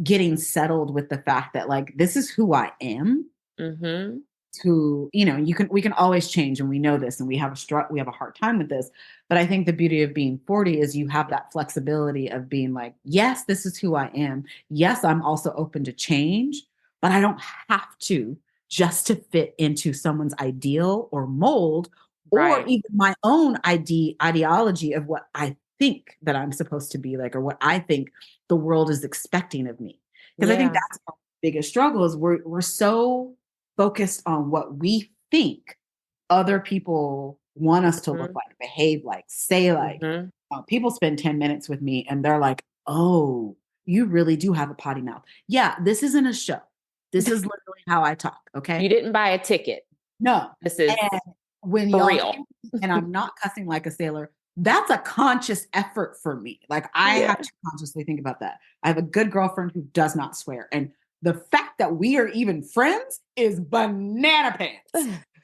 getting settled with the fact that like, this is who I am. Mhm. To we can always change, and we know this, and we have a hard time with this, but I think the beauty of being 40 is you have that flexibility of being like, yes, this is who I am, yes, I'm also open to change, but I don't have to just to fit into someone's ideal or mold, or Right. even my own ideology of what I think that I'm supposed to be like, or what I think the world is expecting of me. Because I think Yeah. that's our biggest struggle is we're so focused on what we think other people want us to look Mhm. like, behave like, say like. Mhm. People spend 10 minutes with me and they're like, oh, you really do have a potty mouth. Yeah, this isn't a show. This is literally how I talk. Okay. You didn't buy a ticket. No. This is And when for y'all hear real. me and I'm not cussing like a sailor, that's a conscious effort for me. Like, I Yeah. have to consciously think about that. I have a good girlfriend who does not swear. And the fact that we are even friends is banana pants.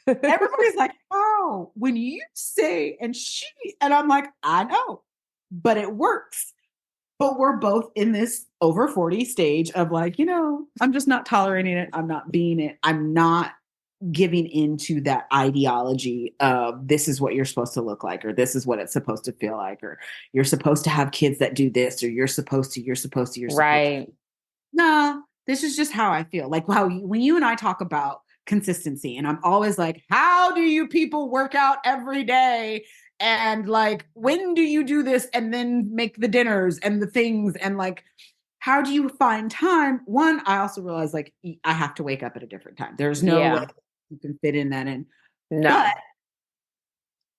Everybody's like, oh, when you say, and I'm like, I know, but it works. But we're both in this over 40 stage of like, I'm just not tolerating it. I'm not being it. I'm not giving into that ideology of this is what you're supposed to look like, or this is what it's supposed to feel like, or you're supposed to have kids that do this, or you're supposed to. Right. No, this is just how I feel. Like, when you and I talk about consistency, and I'm always like, how do you people work out every day? And like, when do you do this and then make the dinners and the things? And like, how do you find time? One, I also realize like, I have to wake up at a different time. There's no way Yeah. you can fit in that in. But No.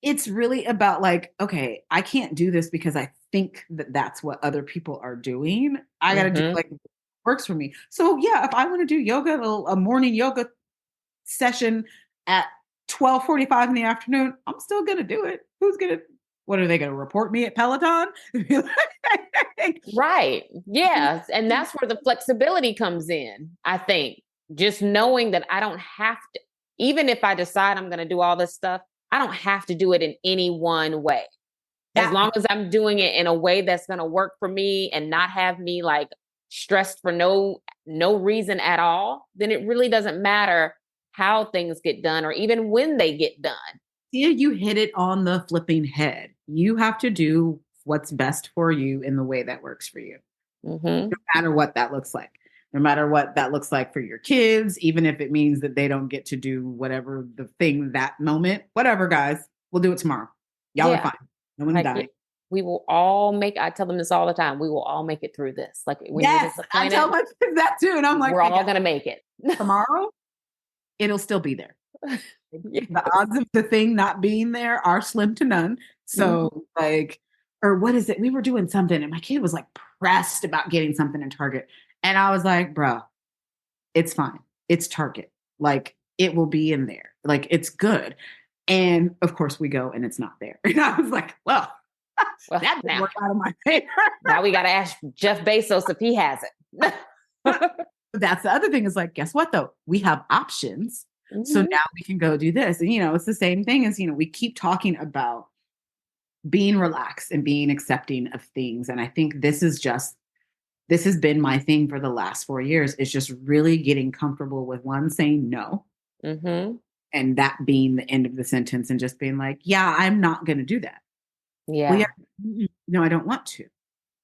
it's really about like, okay, I can't do this because I think that that's what other people are doing. I got to do Mhm. like what works for me. So yeah, if I want to do yoga, a morning yoga session at 12:45 in the afternoon, I'm still gonna do it. What are they gonna report me at Peloton? Right. Yes. And that's where the flexibility comes in, I think. Just knowing that I don't have to, even if I decide I'm going to do all this stuff, I don't have to do it in any one way. As That long part. as I'm doing it in a way that's going to work for me and not have me like stressed for no reason at all, then it really doesn't matter how things get done or even when they get done. Yeah, you hit it on the flipping head. You have to do what's best for you in the way that works for you, no Mhm. matter what that looks like. No matter what that looks like for your kids, even if it means that they don't get to do whatever the thing that moment, whatever, guys, we'll do it tomorrow. Y'all are Yeah. fine. No one Like, died. we will all I tell them this all the time. We will all make it through this. Like, when you're Yes, I tell disappointed, my kids that too. And I'm like, we're hey, all guys, going to make it. tomorrow, it'll still be there. Yes. The odds of the thing not being there are slim to none. So, like, or what is it? We were doing something and my kid was like pressed about getting something in Target. And I was like, bro, it's fine. It's Target. Like, it will be in there. Like, it's good. And of course, we go and it's not there. And I was like, well, Well, that didn't now, work out in my favor. now we got to ask Jeff Bezos if he has it. That's the other thing is like, guess what though? We have options. So Mhm. now we can go do this. And, it's the same thing as, we keep talking about being relaxed and being accepting of things. And I think this has been my thing for the last 4 years, is just really getting comfortable with saying no. Mhm. And that being the end of the sentence and just being like, yeah, I'm not going to do that. Yeah. Well, yeah, no, I don't want to.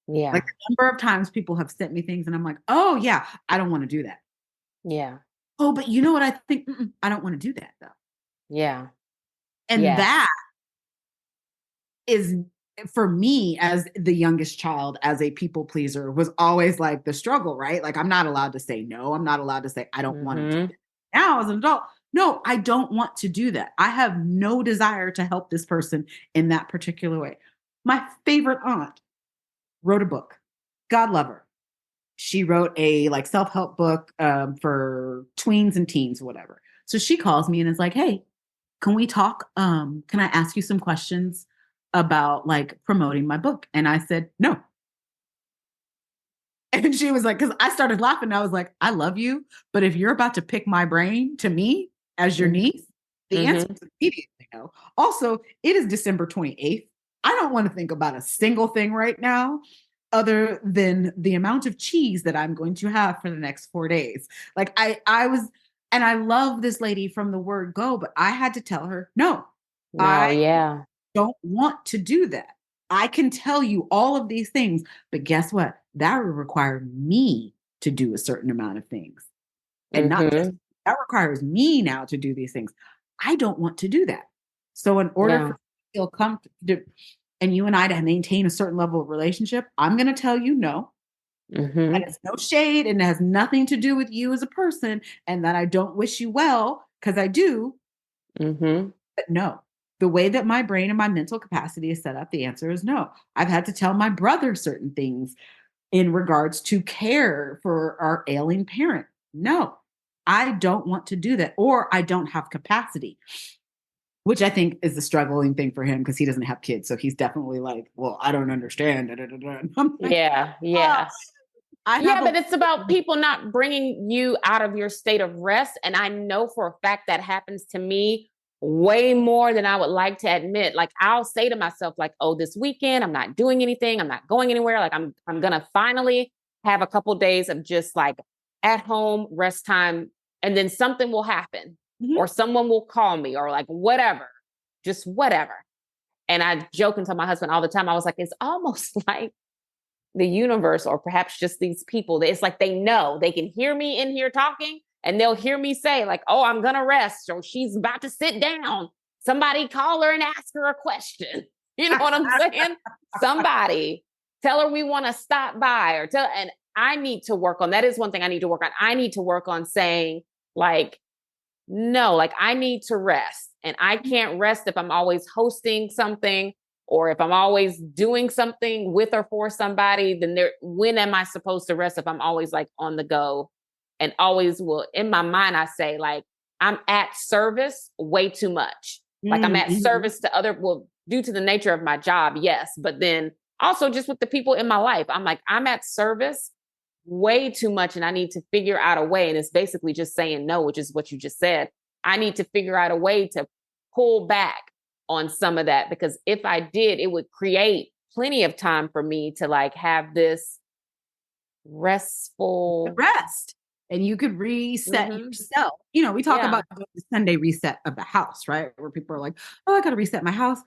Yeah. Like, the number of times people have sent me things and I'm like, oh yeah, I don't want to do that. Yeah. Oh, but you know what I think? I don't want to do that though. Yeah. And Yes. that is, for me as the youngest child, as a people pleaser, was always like the struggle, right? Like, I'm not allowed to say no. I'm not allowed to say I don't want to do Mhm. that. Now as an adult, no, I don't want to do that. I have no desire to help this person in that particular way. My favorite aunt wrote a book. God love her. She wrote a like self-help book for tweens and teens, whatever. So she calls me and is like, hey, can we talk? Can I ask you some questions about like promoting my book? And I said, no. And she was like, because I started laughing. I was like, I love you. But if you're about to pick my brain to me as your Mhm. niece, the answer is immediately no. Also, it is December 28th. I don't want to think about a single thing right now other than the amount of cheese that I'm going to have for the next 4 days. Like, I was, and I love this lady from the word go, but I had to tell her, no, No, I yeah. don't want to do that. I can tell you all of these things, but guess what? That would require me to do a certain amount of things. And not just Mhm. that requires me now to do these things. I don't want to do that. So in order for Yeah. me to feel comfortable and you and I to maintain a certain level of relationship, I'm going to tell you no. And Mhm. it's no shade and it has nothing to do with you as a person and that I don't wish you well because I do. Mhm. But no, the way that my brain and my mental capacity is set up, the answer is no. I've had to tell my brother certain things in regards to care for our ailing parent. No, I don't want to do that, or I don't have capacity, which I think is the struggling thing for him because he doesn't have kids. So he's definitely like, well, I don't understand. Da, da, da, da. And I'm like, Yeah. oh, Yeah. I Yeah, have a but it's about people not bringing you out of your state of rest. And I know for a fact that happens to me way more than I would like to admit. Like, I'll say to myself, like, oh, this weekend I'm not doing anything. I'm not going anywhere. Like, I'm gonna finally have a couple days of just like at home rest time. And then something will happen, Mhm. or someone will call me, or like whatever, just whatever. And I joke and tell my husband all the time, I was like, it's almost like the universe, or perhaps just these people, it's like they know, they can hear me in here talking, and they'll hear me say like, oh, I'm gonna rest, or she's about to sit down, somebody call her and ask her a question. You know what I'm saying? Somebody tell her we want to stop by, or tell. And I need to work on that. Is one thing I need to work on. I need to work on saying like, no, like, I need to rest, and I can't rest if I'm always hosting something, or if I'm always doing something with or for somebody. Then when am I supposed to rest if I'm always like on the go, and always will in my mind I say like, I'm at service way too much. Like, I'm at Mhm. service to other, well, due to the nature of my job, yes, but then also just with the people in my life, I'm like, I'm at service way too much, and I need to figure out a way. And it's basically just saying no, which is what you just said. I need to figure out a way to pull back on some of that, because if I did, it would create plenty of time for me to like have this restful. Rest. And you could reset Mhm. yourself. We talk Yeah. about the Sunday reset of the house, right? Where people are like, oh, I got to reset my house.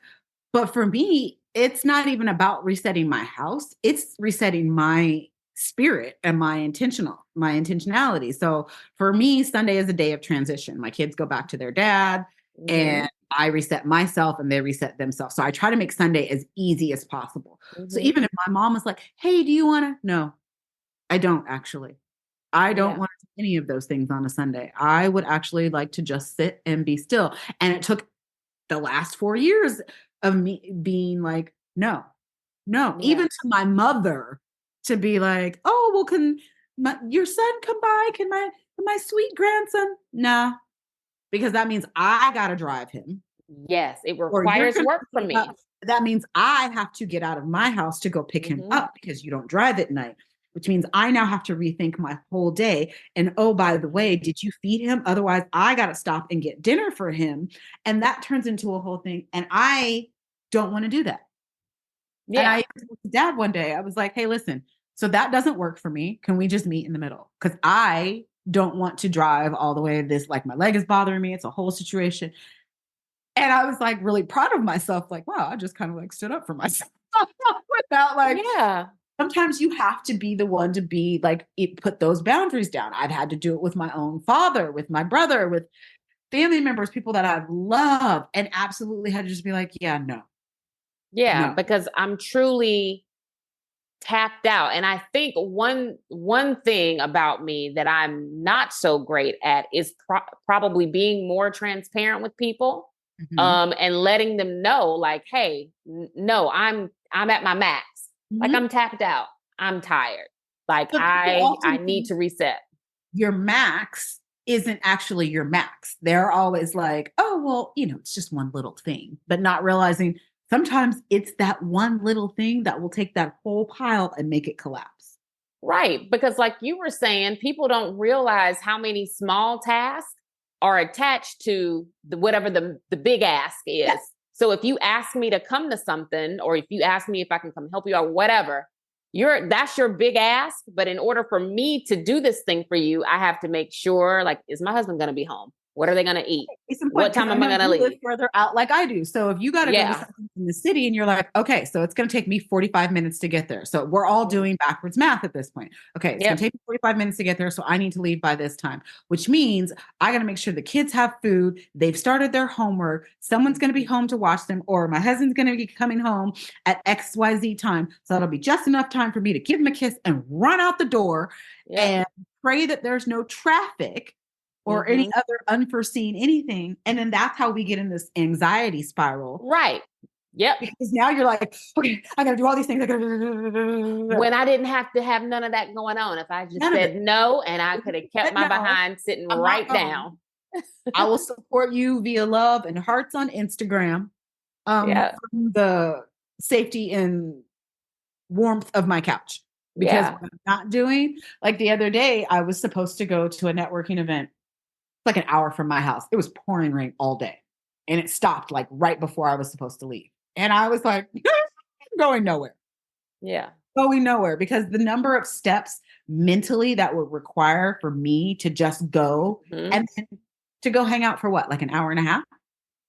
But for me, it's not even about resetting my house. It's resetting my spirit and my intentionality. So for me, Sunday is a day of transition. My kids go back to their dad and Mhm. I reset myself and they reset themselves. So I try to make Sunday as easy as possible. So Mhm. even if my mom was like, hey, do you want to? No, I don't actually. I don't Yeah. want to do any of those things on a Sunday. I would actually like to just sit and be still. And it took the last 4 years of me being like, no, no, Yeah. even to my mother to be like, oh, well, can your son come by? Can my sweet grandson? Nah, because that means I got to drive him Yes, it or you're requires going work to from pick him up. me. That means I have to get out of my house to go pick him Mhm. up because you don't drive at night, which means I now have to rethink my whole day. And oh, by the way, Mhm. did you feed him? Otherwise, I got to stop and get dinner for him. And that turns into a whole thing. And I don't want to do that. And I Yeah. told dad one day, I was like, hey, listen, so that doesn't work for me. Can we just meet in the middle? Because I don't want to drive all the way. This, like, my leg is bothering me. It's a whole situation. And I was like really proud of myself, like, wow, I just kind of like stood up for myself without like, Yeah. sometimes you have to be the one to be like, put those boundaries down. I've had to do it with my own father, with my brother, with family members, people that I love, and absolutely had to just be like, yeah, no, Yeah, no. because I'm truly tapped out. And I think one thing about me that I'm not so great at is probably being more transparent with people, Mhm. and letting them know, like, hey, no, I'm at my max. Like, Mhm. I'm tapped out. I'm tired. Like, But people I often need think to reset. your max isn't actually your max. They're always like, oh, well, it's just one little thing, but not realizing sometimes it's that one little thing that will take that whole pile and make it collapse. Right. Because, like you were saying, people don't realize how many small tasks are attached to whatever the big ask is. Yeah. So if you ask me to come to something, or if you ask me if I can come help you out, whatever, that's your big ask. But in order for me to do this thing for you, I have to make sure, like, is my husband going to be home? What are they going to eat? Case in point, What because time I am I know going to you live leave? further out like I do. So if you got to go to Yeah. something in the city and you're like, okay, so it's going to take me 45 minutes to get there. So we're all Mhm. doing backwards math at this point. Okay, it's going to Yep. take me 45 minutes to get there. So I need to leave by this time, which means I got to make sure the kids have food. They've started their homework. Someone's going to be Mhm. home to watch them, or my husband's going to be coming home at XYZ time. So that'll be just enough time for me to give him a kiss and run out the door Yep. and pray that there's no traffic or any Hmm. other unforeseen anything. And then that's how we get in this anxiety spiral. Right. Yep. Because now you're like, okay, I got to do all these things. When I didn't have to have none of that going on. If I just None of it. said no, and I could have kept But my no, behind sitting I'm not right going. down. I will support you via love and hearts on Instagram, Yeah. from the safety and warmth of my couch. Because Yeah. what I'm not doing, like the other day, I was supposed to go to a networking event like an hour from my house. It was pouring rain all day. And it stopped like right before I was supposed to leave. And I was like, going nowhere, Yeah. going nowhere because the number of steps mentally that would require for me to just go Hmm. and then to go hang out for what, like an hour and a half?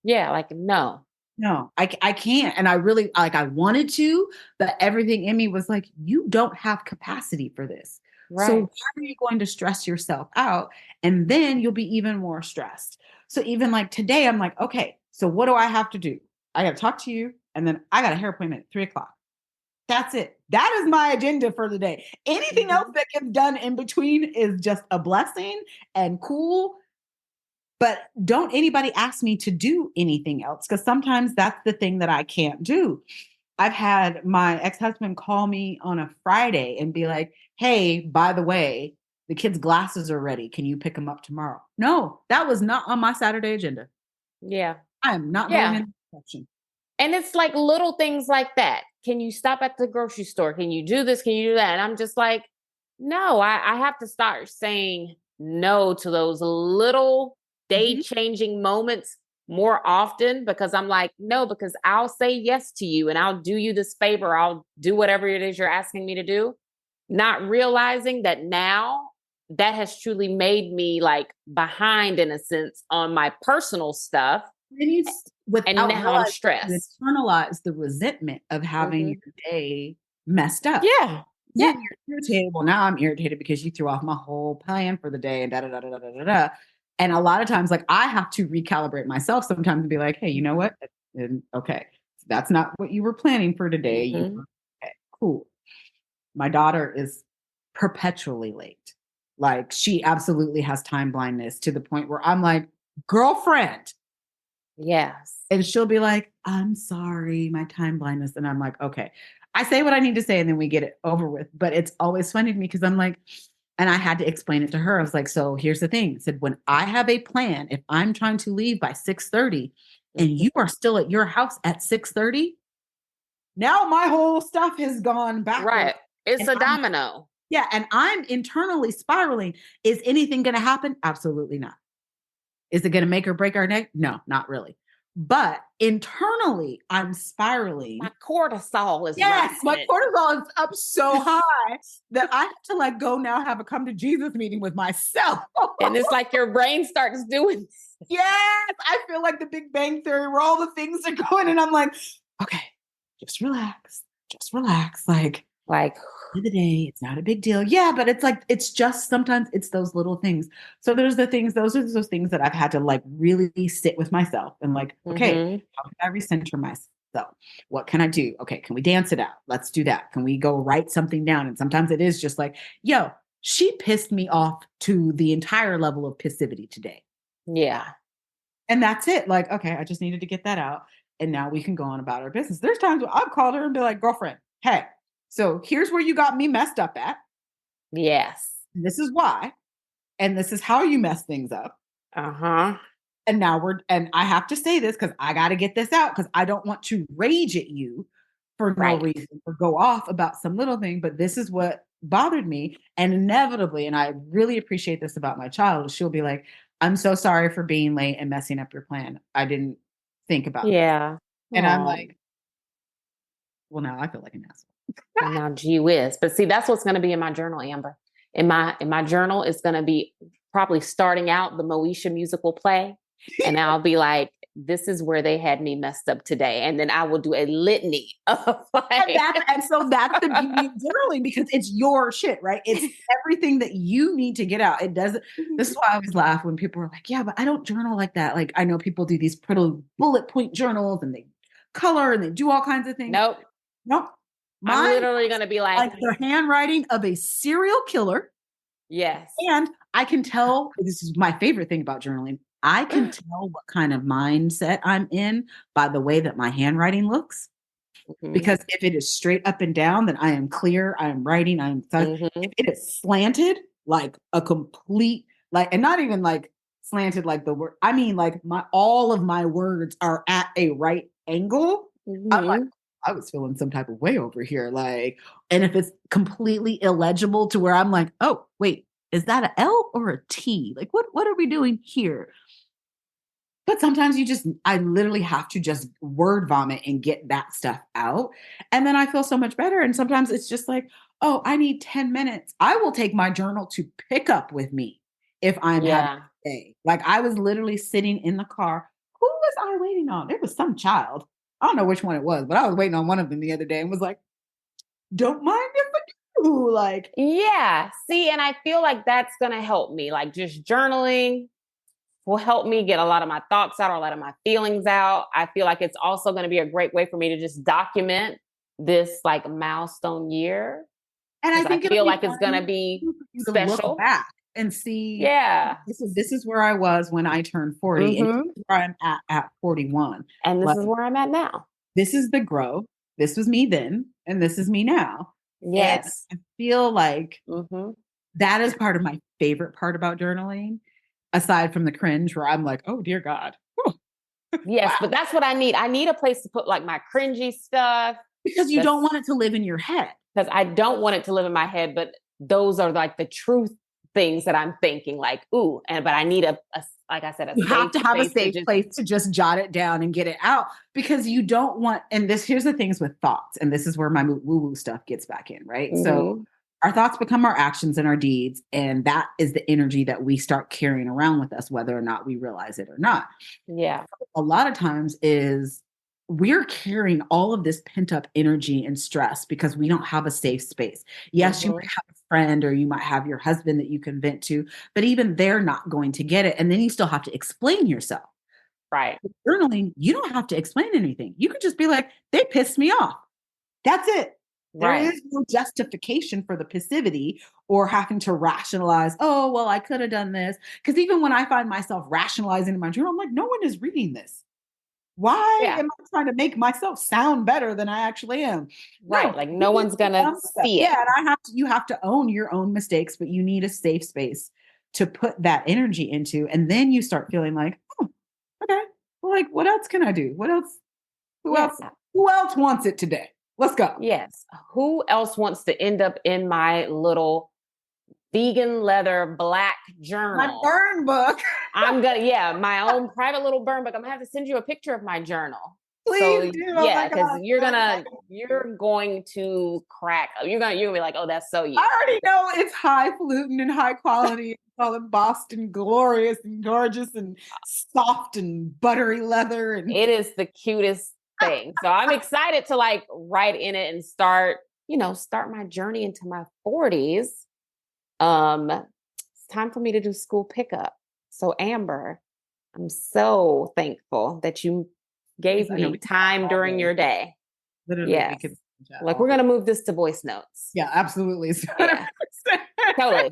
Yeah. Like, no. No, I can't. And I really like, I wanted to, but everything in me was like, you don't have capacity for this. So why Right. are you going to stress yourself out? And then you'll be even more stressed. So even like today, I'm like, okay, so what do I have to do? I got to talk to you. And then I got a hair appointment at 3 o'clock. That's it. That is my agenda for the day. Anything else Hmm. that gets done in between is just a blessing and cool, but don't anybody ask me to do anything else because sometimes that's the thing that I can't do. I've had my ex-husband call me on a Friday and be like, hey, by the way, the kids' glasses are ready. Can you pick them up tomorrow? No, that was not on my Saturday agenda. Yeah. I am not going Yeah. in that direction. And it's like little things like that. Can you stop at the grocery store? Can you do this? Can you do that? And I'm just like, no, I have to start saying no to those little day Mhm. changing moments more often, because I'm like, no, because I'll say yes to you and I'll do you this favor. I'll do whatever it is you're asking me to do. Not realizing that now that has truly made me like behind in a sense on my personal stuff. Then you, And without now I'm realizing, you stressed. internalize the resentment of having Hmm. your day messed up. Yeah. Yeah. Then you're irritated. Well, now I'm irritated because you threw off my whole plan for the day and da da da da da da da. And a lot of times, like I have to recalibrate myself sometimes and be like, hey, you know what? And, okay, that's not what you were planning for today. Okay, cool. My daughter is perpetually late. Like she absolutely has time blindness to the point where I'm like, girlfriend. Yes. And she'll be like, I'm sorry, my time blindness. And I'm like, okay. I say what I need to say and then we get it over with. But it's always funny to me because I'm like, and I had to explain it to her. I was like, so here's the thing. I said, when I have a plan, if I'm trying to leave by 6:30 and you are still at your house at 6:30, now my whole stuff has gone backwards. Right. It's a domino. Yeah. And I'm internally spiraling. Is anything going to happen? Absolutely not. Is it going to make or break our neck? No, not really. But internally, I'm spiraling. My cortisol is yes, my rising. cortisol is up so high that I have to like go now have a come to Jesus meeting with myself. And it's like your brain starts doing yes, I feel like the Big Bang Theory where all the things are going, and I'm like, okay, just relax, just relax. Like of the day, it's not a big deal. Yeah, but it's like it's just sometimes it's those little things. So there's the things, those are those things that I've had to like really sit with myself and like, okay, how can I recenter myself? What can I do? Okay, can we dance it out? Let's do that. Can we go write something down? And sometimes it is just like, yo, she pissed me off to the entire level of passivity today. Yeah. And that's it. Like, okay, I just needed to get that out. And now we can go on about our business. There's times where I've called her and be like, girlfriend, hey, so here's where you got me messed up at. Yes. This is why. And this is how you mess things up. And now and I have to say this because I got to get this out because I don't want to rage at you for no reason or go off about some little thing. But this is what bothered me. And inevitably, and I really appreciate this about my child, she'll be like, I'm so sorry for being late and messing up your plan. I didn't think about this. And I'm like, well, now I feel like an asshole. Well, now, gee whiz. But see, that's what's going to be in my journal, Amber. In my journal, it's going to be probably starting out the Moesha musical play. And I'll be like, this is where they had me messed up today. And then I will do a litany of like. And so that's the beauty of journaling because it's your shit, right? It's everything that you need to get out. It doesn't. This is why I always laugh when people are like, yeah, but I don't journal like that. Like I know people do these pretty bullet point journals and they color and they do all kinds of things. Nope. I'm literally going to be like the handwriting of a serial killer. Yes. And I can tell, this is my favorite thing about journaling. I can tell what kind of mindset I'm in by the way that my handwriting looks. Because if it is straight up and down, then I am clear. I am writing. I am. If it is slanted, like a complete, like, and not even like slanted, like the word. I mean, like all of my words are at a right angle. I'm like, I was feeling some type of way over here. Like, and if it's completely illegible to where I'm like, oh, wait, is that an L or a T? Like, what are we doing here? But sometimes I literally have to just word vomit and get that stuff out. And then I feel so much better. And sometimes it's just like, oh, I need 10 minutes. I will take my journal to pick up with me if I'm having a day. Like I was literally sitting in the car. Who was I waiting on? It was some child. I don't know which one it was, but I was waiting on one of them the other day and was like, don't mind if I do. Like, yeah. See, and I feel like that's going to help me. Like just journaling will help me get a lot of my thoughts out or a lot of my feelings out. I feel like it's also going to be a great way for me to just document this like milestone year. And I feel like it's going to be special. Look back and see. Yeah. This is where I was when I turned 40 and this is where I'm at 41. And this is where I'm at now. This is the growth. This was me then, and this is me now. Yes. And I feel like that is part of my favorite part about journaling. Aside from the cringe where I'm like, oh, dear God. Yes, but that's what I need. I need a place to put like my cringy stuff. Because you don't want it to live in your head. Because I don't want it to live in my head, but those are like the truth things that I'm thinking like, ooh, but I need a like I said, you have to have a safe place to just jot it down and get it out because you don't want, and here's the things with thoughts. And this is where my woo-woo stuff gets back in, right? So our thoughts become our actions and our deeds. And that is the energy that we start carrying around with us, whether or not we realize it or not. Yeah. A lot of times is we're carrying all of this pent up energy and stress because we don't have a safe space. Yes, you might Mm-hmm. have a friend or you might have your husband that you can vent to, but even they're not going to get it. And then you still have to explain yourself. Right. With journaling, you don't have to explain anything. You can just be like, they pissed me off. That's it. There Right. is no justification for the passivity or having to rationalize, oh, well, I could have done this. Because even when I find myself rationalizing in my journal, I'm like, no one is reading this. Why Yeah. am I trying to make myself sound better than I actually am? No, Right. Like you no need one's to gonna own stuff. see it. Yeah, and you have to own your own mistakes, but you need a safe space to put that energy into. And then you start feeling like, oh, okay, well, like what else can I do? What else? Who Yeah. else? Who else wants it today? Let's go. Yes. Who else wants to end up in my little vegan leather black My journal? burn book. I'm gonna, yeah, my own private little burn book. I'm gonna have to send you a picture of my journal. Please So do. Oh yeah, my because God. you're going to crack. You're gonna be like, oh, that's so you. I already know it's highfalutin and high quality. It's all embossed and glorious and gorgeous and soft and buttery leather. And It is the cutest thing. So I'm excited to like write in it and start my journey into my 40s. It's time for me to do school pickup. So Amber, I'm so thankful that you gave I know me we can chat time all during day. your day. Literally, we Yes. could chat Like all we're day. gonna move this to voice notes. Yeah, absolutely. Yeah, 100%. totally.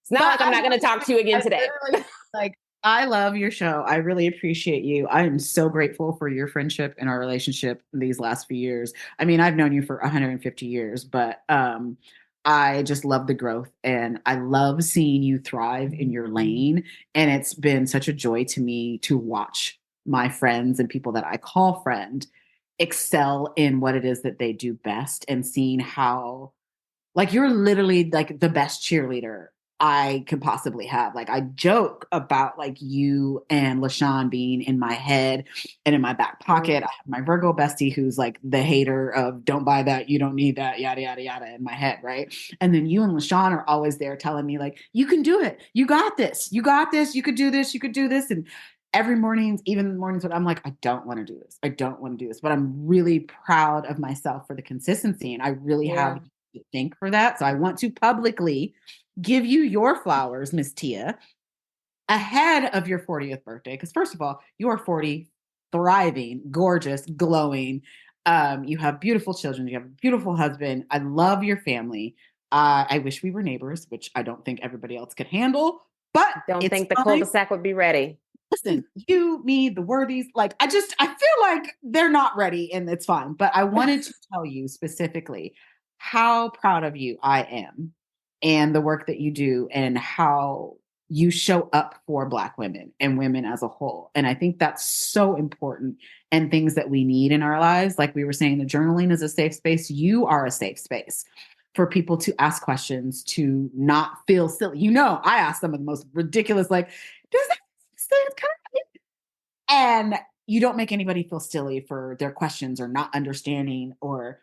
It's not But like I'm not gonna talk to you again I today. literally like I love your show. I really appreciate you. I am so grateful for your friendship and our relationship these last few years. I mean, I've known you for 150 years, but I just love the growth and I love seeing you thrive in your lane. And it's been such a joy to me to watch my friends and people that I call friend excel in what it is that they do best and seeing how like you're literally like the best cheerleader I could possibly have. Like I joke about like you and LaShawn being in my head and in my back pocket. I have my Virgo bestie who's like the hater of don't buy that, you don't need that, yada yada yada in my head, right? And then you and LaShawn are always there telling me like, you can do it, you got this, you got this, you could do this, you could do this. And every morning, even the mornings when I'm like, I don't want to do this, I don't want to do this, but I'm really proud of myself for the consistency, and I really have Yeah. to thank for that. So I want to publicly give you your flowers, Miss Tia, ahead of your 40th birthday. Because first of all, you are 40, thriving, gorgeous, glowing. You have beautiful children. You have a beautiful husband. I love your family. I wish we were neighbors, which I don't think everybody else could handle, but Don't it's think the fine. cul-de-sac would be ready. Listen, you, me, the worthies, like I feel like they're not ready and it's fine. But I wanted to tell you specifically how proud of you I am and the work that you do and how you show up for Black women and women as a whole. And I think that's so important and things that we need in our lives. Like we were saying, the journaling is a safe space. You are a safe space for people to ask questions, to not feel silly. You know, I ask some of the most ridiculous, like, does that it's kind of and you don't make anybody feel silly for their questions or not understanding or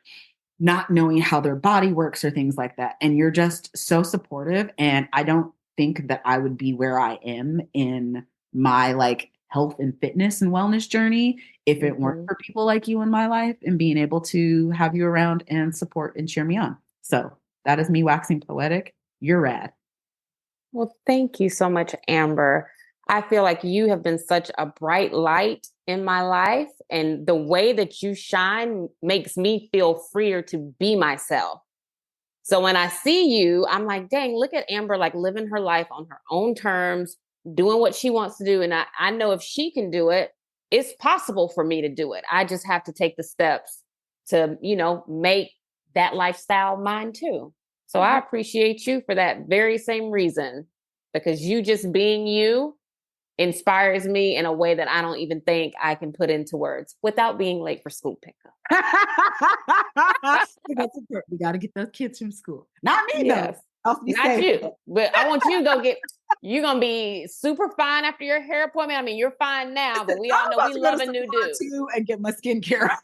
not knowing how their body works or things like that. And you're just so supportive. And I don't think that I would be where I am in my like health and fitness and wellness journey if it weren't Mhm. for people like you in my life and being able to have you around and support and cheer me on. So that is me waxing poetic. You're rad. Well, thank you so much, Amber. I feel like you have been such a bright light in my life, and the way that you shine makes me feel freer to be myself. So when I see you, I'm like, dang, look at Amber, like living her life on her own terms, doing what she wants to do. And I know if she can do it, it's possible for me to do it. I just have to take the steps to, make that lifestyle mine too. So I appreciate you for that very same reason, because you just being you inspires me in a way that I don't even think I can put into words without being late for school pickup. We got to get those kids from school. Not me, Yes. though. I'll be Not safe. you, but I want you to go you're going to be super fine after your hair appointment. I mean, you're fine now, but we all know we love a new dude. Too and get my skincare.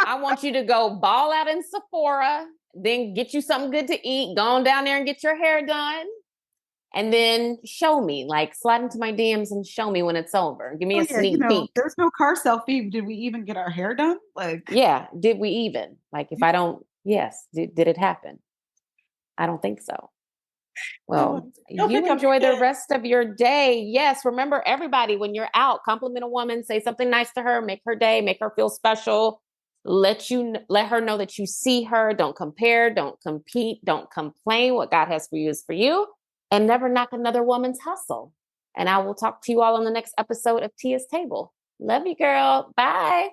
I want you to go ball out in Sephora, then get you something good to eat, go on down there and get your hair done. And then show me, like slide into my DMs and show me when it's over. Give me Oh a yeah, you sneak know, peek. there's no car selfie. Did we even get our hair done? Like, Yeah, did we even? Like if I don't, yes, did it happen? I don't think so. oh, Well, go you pick up your enjoy the kid. rest of your day. Yes, remember everybody when you're out, compliment a woman, say something nice to her, make her day, make her feel special. Let her know that you see her. Don't compare, don't compete, don't complain. What God has for you is for you, and never knock another woman's hustle. And I will talk to you all on the next episode of Tia's Table. Love you, girl. Bye.